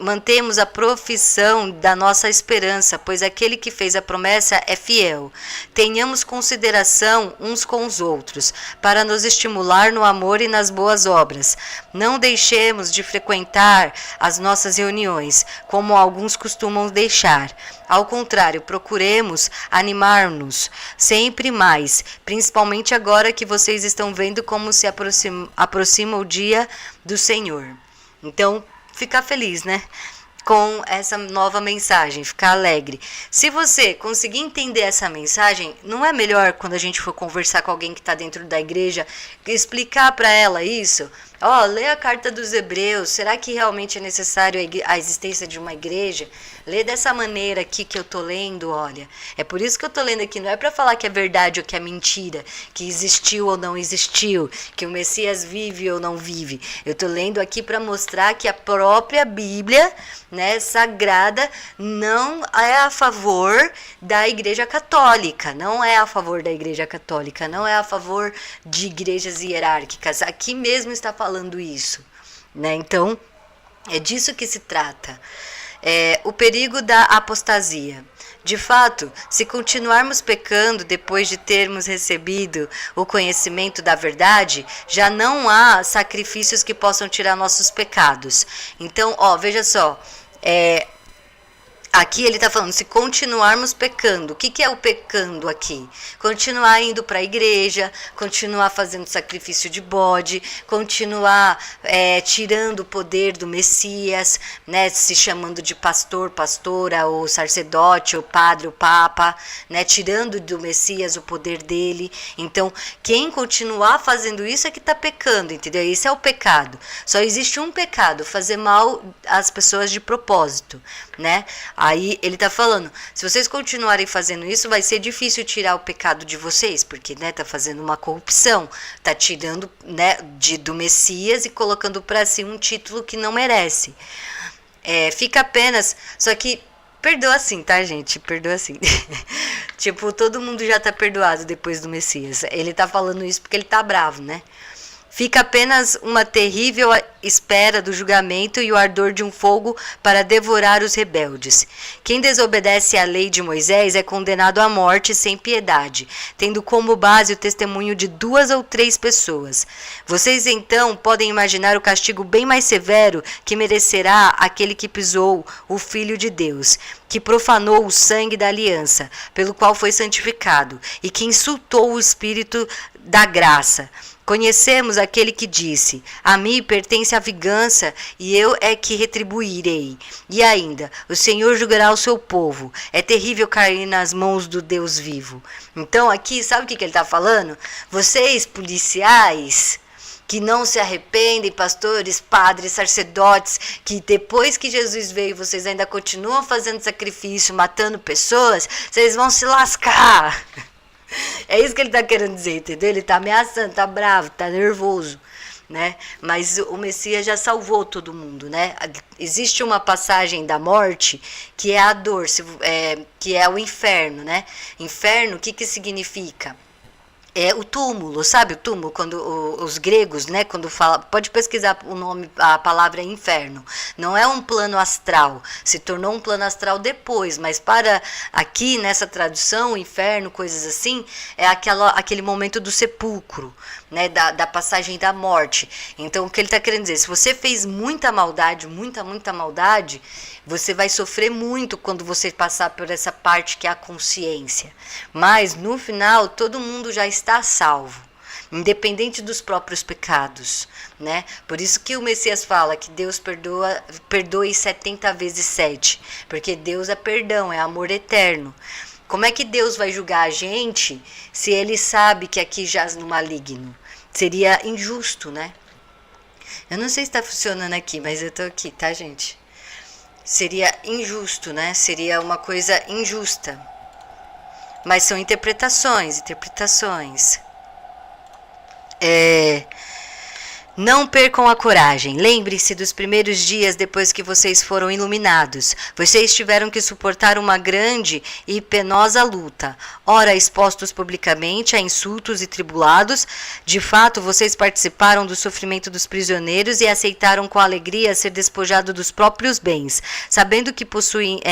mantemos a profissão da nossa esperança, pois aquele que fez a promessa é fiel. Tenhamos consideração uns com os outros, para nos estimular no amor e nas boas obras. Não deixemos de frequentar as nossas reuniões, como alguns costumam deixar. Ao contrário, procuremos animar-nos sempre mais, principalmente agora que vocês estão vendo como se aproxima o dia do Senhor. Então, ficar feliz, né? Com essa nova mensagem, ficar alegre. Se você conseguir entender essa mensagem, não é melhor quando a gente for conversar com alguém que está dentro da igreja, explicar para ela isso? Lê a carta dos Hebreus, será que realmente é necessário a existência de uma igreja? Lê dessa maneira aqui que eu tô lendo, olha. É por isso que eu tô lendo aqui, não é para falar que é verdade ou que é mentira, que existiu ou não existiu, que o Messias vive ou não vive. Eu tô lendo aqui para mostrar que a própria Bíblia, né, sagrada, não é a favor da Igreja Católica, não é a favor da Igreja Católica, não é a favor de igrejas hierárquicas. Aqui mesmo está falando isso, né? Então, é disso que se trata. O perigo da apostasia. De fato, se continuarmos pecando depois de termos recebido o conhecimento da verdade, já não há sacrifícios que possam tirar nossos pecados. Então, veja só, aqui ele está falando, se continuarmos pecando. O que é o pecando aqui? Continuar indo para a igreja, continuar fazendo sacrifício de bode, continuar tirando o poder do Messias, né, se chamando de pastor, pastora, ou sacerdote, ou padre, ou papa, né, tirando do Messias o poder dele. Então, quem continuar fazendo isso é que está pecando, entendeu? Isso é o pecado. Só existe um pecado, fazer mal às pessoas de propósito, né? Aí ele tá falando, se vocês continuarem fazendo isso, vai ser difícil tirar o pecado de vocês, porque, né, tá fazendo uma corrupção, tá tirando, né, do Messias e colocando para si um título que não merece. Fica apenas, só que perdoa assim, tá, gente? Perdoa assim. Tipo, todo mundo já tá perdoado depois do Messias. Ele tá falando isso porque ele tá bravo, né? Fica apenas uma terrível espera do julgamento e o ardor de um fogo para devorar os rebeldes. Quem desobedece à lei de Moisés é condenado à morte sem piedade, tendo como base o testemunho de 2 ou 3 pessoas. Vocês então podem imaginar o castigo bem mais severo que merecerá aquele que pisou o Filho de Deus, que profanou o sangue da aliança, pelo qual foi santificado, e que insultou o Espírito da graça. Conhecemos aquele que disse, a mim pertence a vingança e eu é que retribuirei. E ainda, o Senhor julgará o seu povo. É terrível cair nas mãos do Deus vivo. Então aqui, sabe o que ele está falando? Vocês, policiais, que não se arrependem, pastores, padres, sacerdotes, que depois que Jesus veio, vocês ainda continuam fazendo sacrifício, matando pessoas, vocês vão se lascar. É isso que ele está querendo dizer, entendeu? Ele está ameaçando, está bravo, está nervoso, né? Mas o Messias já salvou todo mundo, né? Existe uma passagem da morte que é a dor, que é o inferno, né? Inferno, o que significa? É o túmulo, sabe o túmulo? Quando os gregos, né, quando fala, pode pesquisar o nome, a palavra inferno. Não é um plano astral, se tornou um plano astral depois, mas para aqui nessa tradução, inferno, coisas assim, é aquele momento do sepulcro, né, da passagem da morte. Então o que ele está querendo dizer? Se você fez muita maldade, muita maldade, você vai sofrer muito quando você passar por essa parte que é a consciência. Mas no final todo mundo já está salvo, independente dos próprios pecados, né? Por isso que o Messias fala que Deus perdoe 70 vezes 7, porque Deus é perdão, é amor eterno. Como é que Deus vai julgar a gente se ele sabe que aqui jaz no maligno? Seria injusto, né? Eu não sei se está funcionando aqui, mas eu tô aqui, tá, gente? Seria injusto, né? Seria uma coisa injusta. Mas são interpretações. Não percam a coragem. Lembre-se dos primeiros dias depois que vocês foram iluminados. Vocês tiveram que suportar uma grande e penosa luta. Ora, expostos publicamente a insultos e tribulados, de fato vocês participaram do sofrimento dos prisioneiros e aceitaram com alegria ser despojado dos próprios bens, sabendo que possuem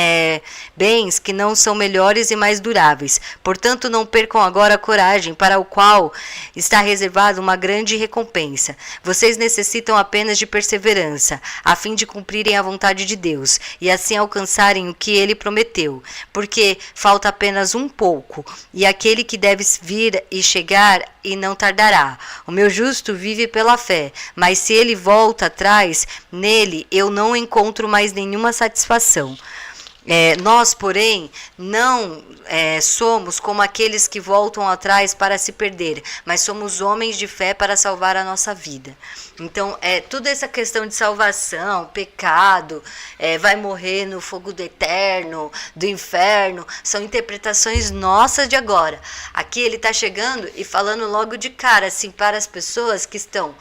bens que não são melhores e mais duráveis. Portanto, não percam agora a coragem, para o qual está reservada uma grande recompensa. Vocês necessitam apenas de perseverança, a fim de cumprirem a vontade de Deus, e assim alcançarem o que ele prometeu, porque falta apenas um pouco, e aquele que deve vir e chegar e não tardará. O meu justo vive pela fé, mas se ele volta atrás, nele eu não encontro mais nenhuma satisfação. Nós, porém, não somos como aqueles que voltam atrás para se perder, mas somos homens de fé para salvar a nossa vida. Então, toda essa questão de salvação, pecado, vai morrer no fogo do eterno, do inferno, são interpretações nossas de agora. Aqui ele está chegando e falando logo de cara, assim, para as pessoas que estão...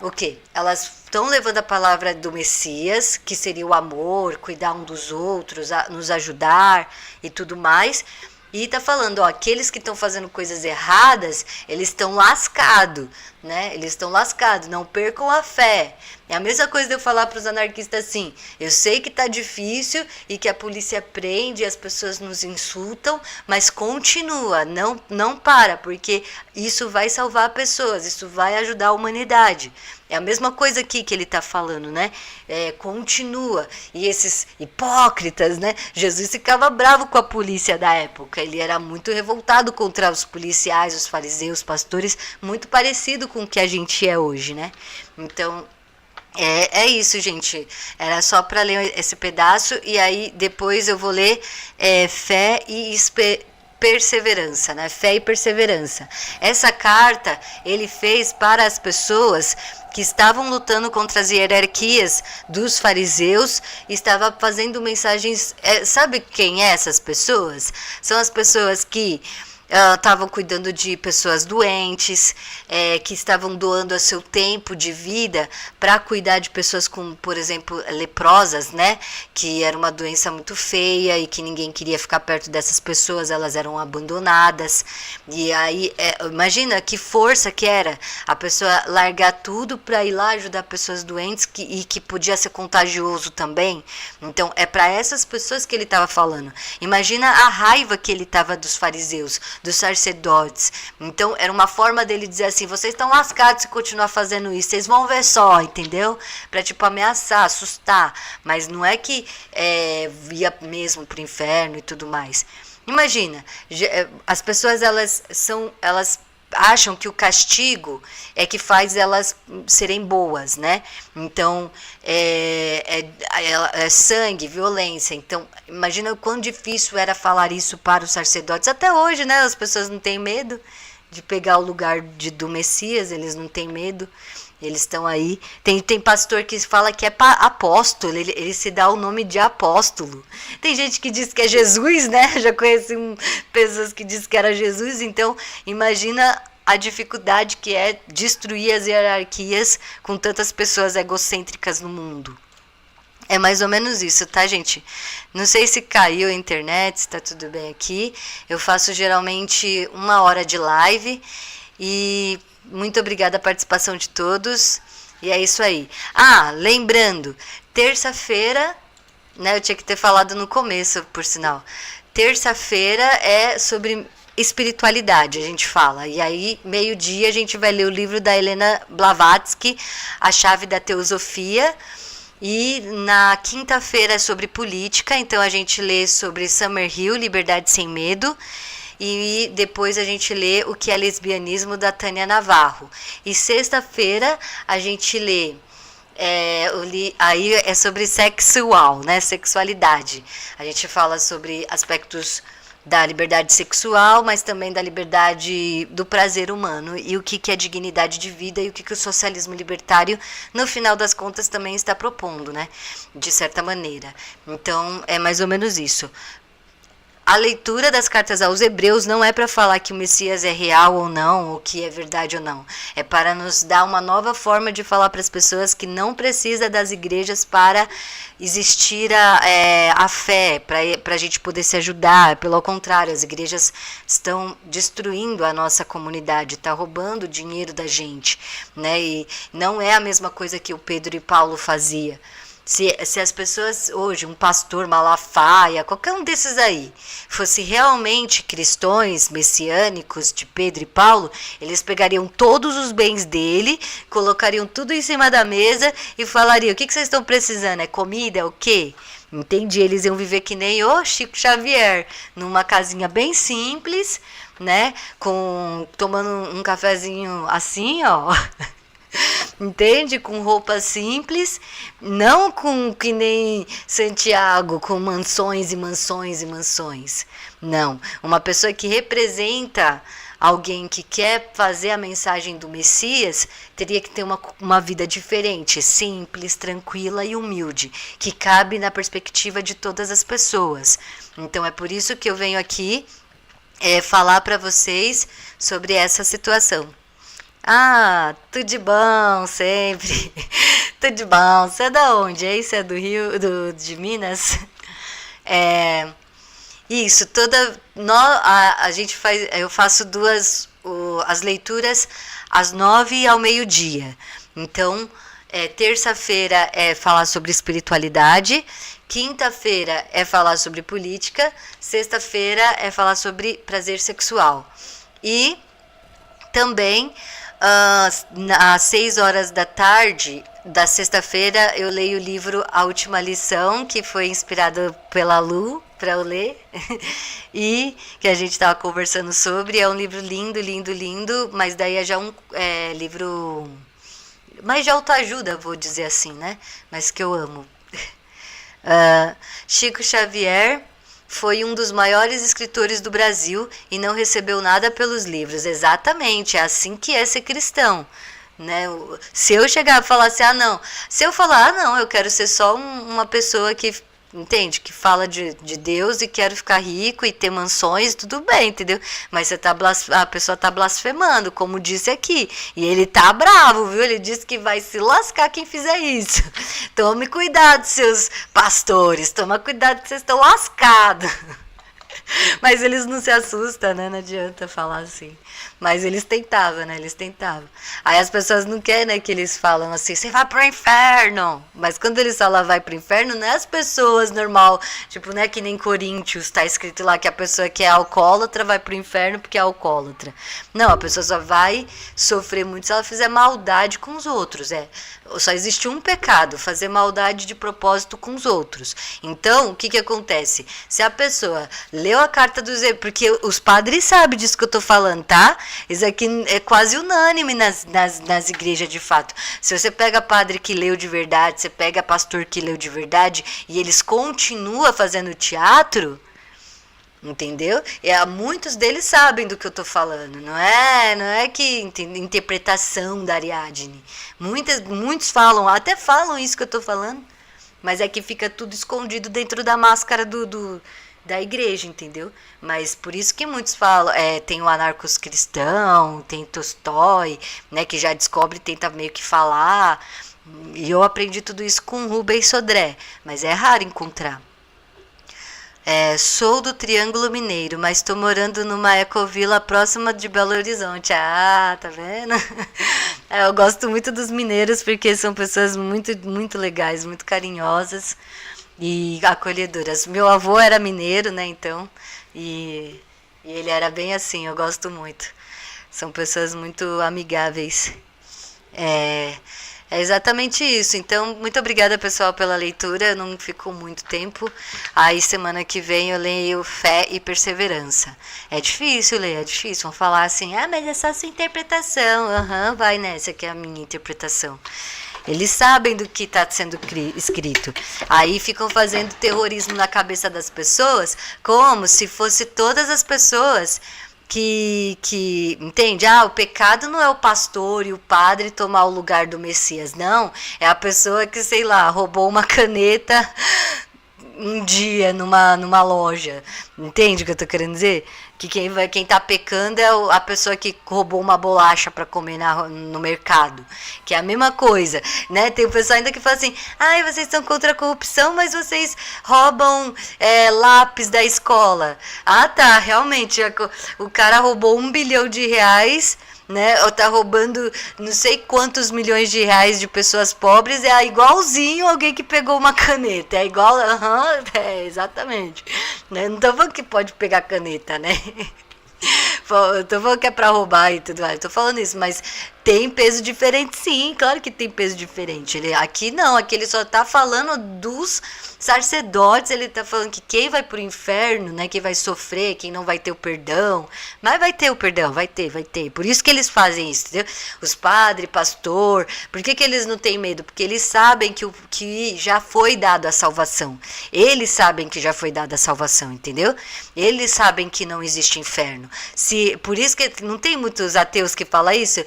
O quê? Elas estão levando a palavra do Messias, que seria o amor, cuidar um dos outros, nos ajudar e tudo mais. E está falando, aqueles que estão fazendo coisas erradas, eles estão lascados, né? Eles estão lascados, não percam a fé. É a mesma coisa de eu falar para os anarquistas assim: eu sei que tá difícil e que a polícia prende e as pessoas nos insultam, mas continua, não para, porque isso vai salvar pessoas, isso vai ajudar a humanidade. É a mesma coisa aqui que ele está falando, né? Continua. E esses hipócritas, né? Jesus ficava bravo com a polícia da época. Ele era muito revoltado contra os policiais, os fariseus, os pastores, muito parecido com o que a gente é hoje, né? Então, é isso, gente. Era só para ler esse pedaço e aí depois eu vou ler fé e perseverança, né? Fé e perseverança. Essa carta ele fez para as pessoas que estavam lutando contra as hierarquias dos fariseus, estava fazendo mensagens. Sabe quem é essas pessoas? São as pessoas que estavam cuidando de pessoas doentes, que estavam doando o seu tempo de vida para cuidar de pessoas com, por exemplo, leprosas, né? Que era uma doença muito feia e que ninguém queria ficar perto dessas pessoas, elas eram abandonadas. E aí, imagina que força que era a pessoa largar tudo para ir lá ajudar pessoas doentes e que podia ser contagioso também. Então, é para essas pessoas que ele estava falando. Imagina a raiva que ele estava dos fariseus, dos sacerdotes. Então era uma forma dele dizer assim: vocês estão lascados se continuar fazendo isso, vocês vão ver só, entendeu? Pra tipo ameaçar, assustar, mas não é que ia mesmo pro inferno e tudo mais. Imagina, as pessoas elas acham que o castigo é que faz elas serem boas, né? Então, é sangue, violência. Então, imagina o quão difícil era falar isso para os sacerdotes. Até hoje, né? As pessoas não têm medo de pegar o lugar do Messias, eles não têm medo. Eles estão aí. Tem pastor que fala que é apóstolo, ele se dá o nome de apóstolo. Tem gente que diz que é Jesus, né? Já conheci pessoas que dizem que era Jesus. Então, imagina a dificuldade que é destruir as hierarquias com tantas pessoas egocêntricas no mundo. É mais ou menos isso, tá, gente? Não sei se caiu a internet, se tá tudo bem aqui. Eu faço geralmente 1 hora de live e muito obrigada a participação de todos. E é isso aí. Lembrando, terça-feira, né? Eu tinha que ter falado no começo, por sinal. Terça-feira é sobre espiritualidade, a gente fala. E aí, meio-dia, a gente vai ler o livro da Helena Blavatsky, A Chave da Teosofia. E na quinta-feira é sobre política, então a gente lê sobre Summerhill, Liberdade Sem Medo. E depois a gente lê O que é Lesbianismo, da Tânia Navarro. E sexta-feira a gente lê, aí é sobre sexual, né? Sexualidade. A gente fala sobre aspectos da liberdade sexual, mas também da liberdade do prazer humano e o que é dignidade de vida e o que o socialismo libertário, no final das contas, também está propondo, né? De certa maneira. Então, é mais ou menos isso. A leitura das cartas aos Hebreus não é para falar que o Messias é real ou não, ou que é verdade ou não. É para nos dar uma nova forma de falar para as pessoas que não precisa das igrejas para existir a fé, para a gente poder se ajudar. Pelo contrário, as igrejas estão destruindo a nossa comunidade, está roubando o dinheiro da gente, né? E não é a mesma coisa que o Pedro e Paulo faziam. Se as pessoas hoje, um pastor Malafaia, qualquer um desses aí, fosse realmente cristãos messiânicos de Pedro e Paulo, eles pegariam todos os bens dele, colocariam tudo em cima da mesa e falariam: o que vocês estão precisando? É comida? É o quê? Entendi, eles iam viver que nem o Chico Xavier, numa casinha bem simples, né? Tomando um cafezinho assim, ó. Entende? Com roupa simples, não com que nem Santiago, com mansões e mansões e mansões. Não, uma pessoa que representa alguém que quer fazer a mensagem do Messias teria que ter uma vida diferente, simples, tranquila e humilde, que cabe na perspectiva de todas as pessoas. Então é por isso que eu venho aqui falar para vocês sobre essa situação. Tudo de bom, sempre. Tudo de bom. Você é da onde? Você é do Rio, de Minas? Isso, a gente faz, eu faço as leituras às 9 e ao meio-dia. Então, terça-feira é falar sobre espiritualidade, quinta-feira é falar sobre política, sexta-feira é falar sobre prazer sexual. E também, às 6 horas da tarde da sexta-feira, eu leio o livro A Última Lição, que foi inspirado pela Lu, para eu ler, e que a gente estava conversando sobre. É um livro lindo, lindo, lindo, mas daí é já um livro mais de autoajuda, vou dizer assim, né? Mas que eu amo. Chico Xavier foi um dos maiores escritores do Brasil e não recebeu nada pelos livros. Exatamente, é assim que é ser cristão. Né? Se eu chegar e falar assim, não, se eu falar, não, eu quero ser só uma pessoa que, entende, que fala de Deus e quero ficar rico e ter mansões, tudo bem, entendeu? Mas a pessoa tá blasfemando, como disse aqui, e ele tá bravo, viu? Ele disse que vai se lascar quem fizer isso. Tome cuidado, seus pastores, toma cuidado que vocês estão lascados. Mas eles não se assustam, né? Não adianta falar assim. Mas eles tentavam, né? Eles tentavam. Aí as pessoas não querem, né? Que eles falam assim, você vai pro inferno. Mas quando eles falam vai pro inferno, não é as pessoas normal. Tipo, não é que nem Coríntios, tá escrito lá que a pessoa que é alcoólatra vai pro inferno porque é alcoólatra. Não, a pessoa só vai sofrer muito se ela fizer maldade com os outros. Só existe um pecado, fazer maldade de propósito com os outros. Então, o que acontece? Se a pessoa leu a carta dos Hebreus, porque os padres sabem disso que eu tô falando, tá? Isso aqui é quase unânime nas igrejas de fato. Se você pega padre que leu de verdade, você pega pastor que leu de verdade, e eles continuam fazendo teatro, entendeu? Muitos deles sabem do que eu tô falando. Não é que interpretação da Ariadne. Muitos falam, até falam isso que eu tô falando, mas é que fica tudo escondido dentro da máscara da igreja, entendeu? Mas por isso que muitos falam, tem o anarcos cristão, tem Tolstói, né, que já descobre e tenta meio que falar. E eu aprendi tudo isso com Rubens Sodré, mas é raro encontrar. Sou do Triângulo Mineiro, mas estou morando numa ecovila próxima de Belo Horizonte. Ah, tá vendo? Eu gosto muito dos mineiros porque são pessoas muito, muito legais, muito carinhosas e acolhedoras. Meu avô era mineiro, né, então, e ele era bem assim, eu gosto muito. São pessoas muito amigáveis. É exatamente isso. Então, muito obrigada, pessoal, pela leitura. Eu não fico muito tempo. Aí, semana que vem, eu leio Fé e Perseverança. É difícil ler, é difícil. Vão falar assim, mas é só sua interpretação. Vai nessa que é a minha interpretação. Eles sabem do que está sendo escrito. Aí ficam fazendo terrorismo na cabeça das pessoas, como se fosse todas as pessoas que entende? O pecado não é o pastor e o padre tomar o lugar do Messias, não. É a pessoa que, sei lá, roubou uma caneta um dia numa loja. Entende o que eu tô querendo dizer? Que quem tá pecando é a pessoa que roubou uma bolacha para comer no mercado. Que é a mesma coisa, né? Tem o pessoal ainda que fala assim, vocês estão contra a corrupção, mas vocês roubam lápis da escola. Tá, realmente, o cara roubou R$1 bilhão, né? Ou tá roubando não sei quantos milhões de reais de pessoas pobres, é igualzinho alguém que pegou uma caneta. É igual, exatamente. Né? Não tô falando que pode pegar caneta, né? Eu tô falando que é pra roubar e tudo mais. Tô falando isso, mas tem peso diferente, sim. Claro que tem peso diferente. Aqui não, aqui ele só tá falando dos sacerdotes. Ele tá falando que quem vai pro inferno, né? Quem vai sofrer, quem não vai ter o perdão. Mas vai ter o perdão, vai ter. Por isso que eles fazem isso, entendeu? Os padres, pastor. Por que eles não têm medo? Porque eles sabem que já foi dada a salvação. Eles sabem que já foi dada a salvação, entendeu? Eles sabem que não existe inferno. Por isso que não tem muitos ateus que falam isso.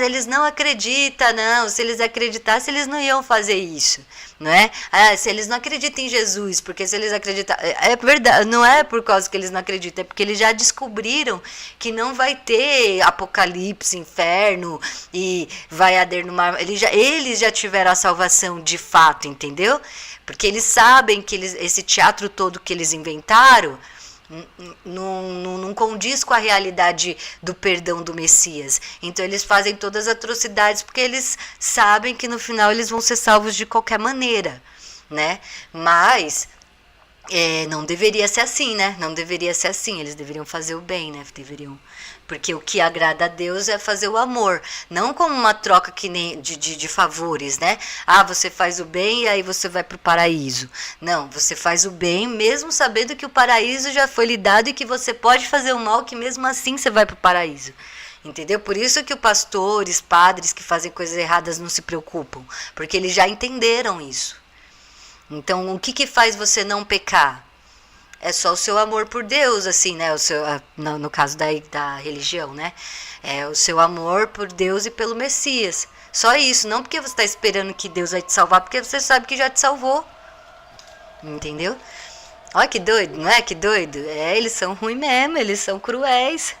Eles não acreditam, não. Se eles acreditassem, eles não iam fazer isso, não é? Se eles não acreditam em Jesus, porque se eles acreditam... É verdade, não é por causa que eles não acreditam, é porque eles já descobriram que não vai ter apocalipse, inferno, e vai arder no mar. Eles já tiveram a salvação de fato, entendeu? Porque eles sabem que esse teatro todo que eles inventaram Não condiz com a realidade do perdão do Messias. Então eles fazem todas as atrocidades porque eles sabem que no final eles vão ser salvos de qualquer maneira, né? Mas não deveria ser assim, né? Não deveria ser assim. Eles deveriam fazer o bem, né? Deveriam. Porque o que agrada a Deus é fazer o amor. Não como uma troca que nem de favores, né? Ah, você faz o bem e aí você vai pro paraíso. Não, você faz o bem mesmo sabendo que o paraíso já foi lhe dado e que você pode fazer o mal, que mesmo assim você vai pro paraíso. Entendeu? Por isso que os pastores, padres que fazem coisas erradas não se preocupam. Porque eles já entenderam isso. Então, o que faz você não pecar? É só o seu amor por Deus, assim, né? O seu, no caso da religião, né? É o seu amor por Deus e pelo Messias. Só isso, não porque você está esperando que Deus vai te salvar, porque você sabe que já te salvou. Entendeu? Olha que doido, não é? Que doido. Eles são ruins mesmo, eles são cruéis.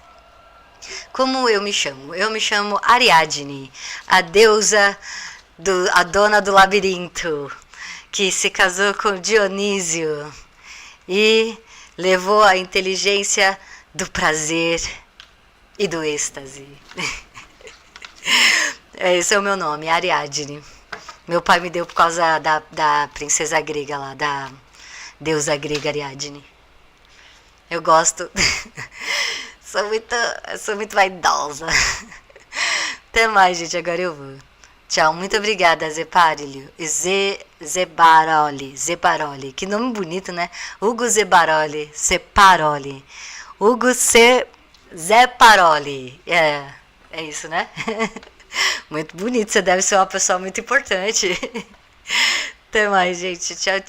Como eu me chamo? Eu me chamo Ariadne, a deusa, a dona do labirinto, que se casou com Dionísio e levou a inteligência do prazer e do êxtase. Esse é o meu nome, Ariadne. Meu pai me deu por causa da princesa grega lá, da deusa grega Ariadne. Eu gosto. sou muito vaidosa. Até mais, gente. Agora eu vou. Tchau, muito obrigada, Zeparilho. Zebaroli. Que nome bonito, né? Hugo Zebaroli. Zeparoli. Hugo Zeparoli. É isso, né? Muito bonito. Você deve ser uma pessoa muito importante. Até mais, gente. Tchau, tchau.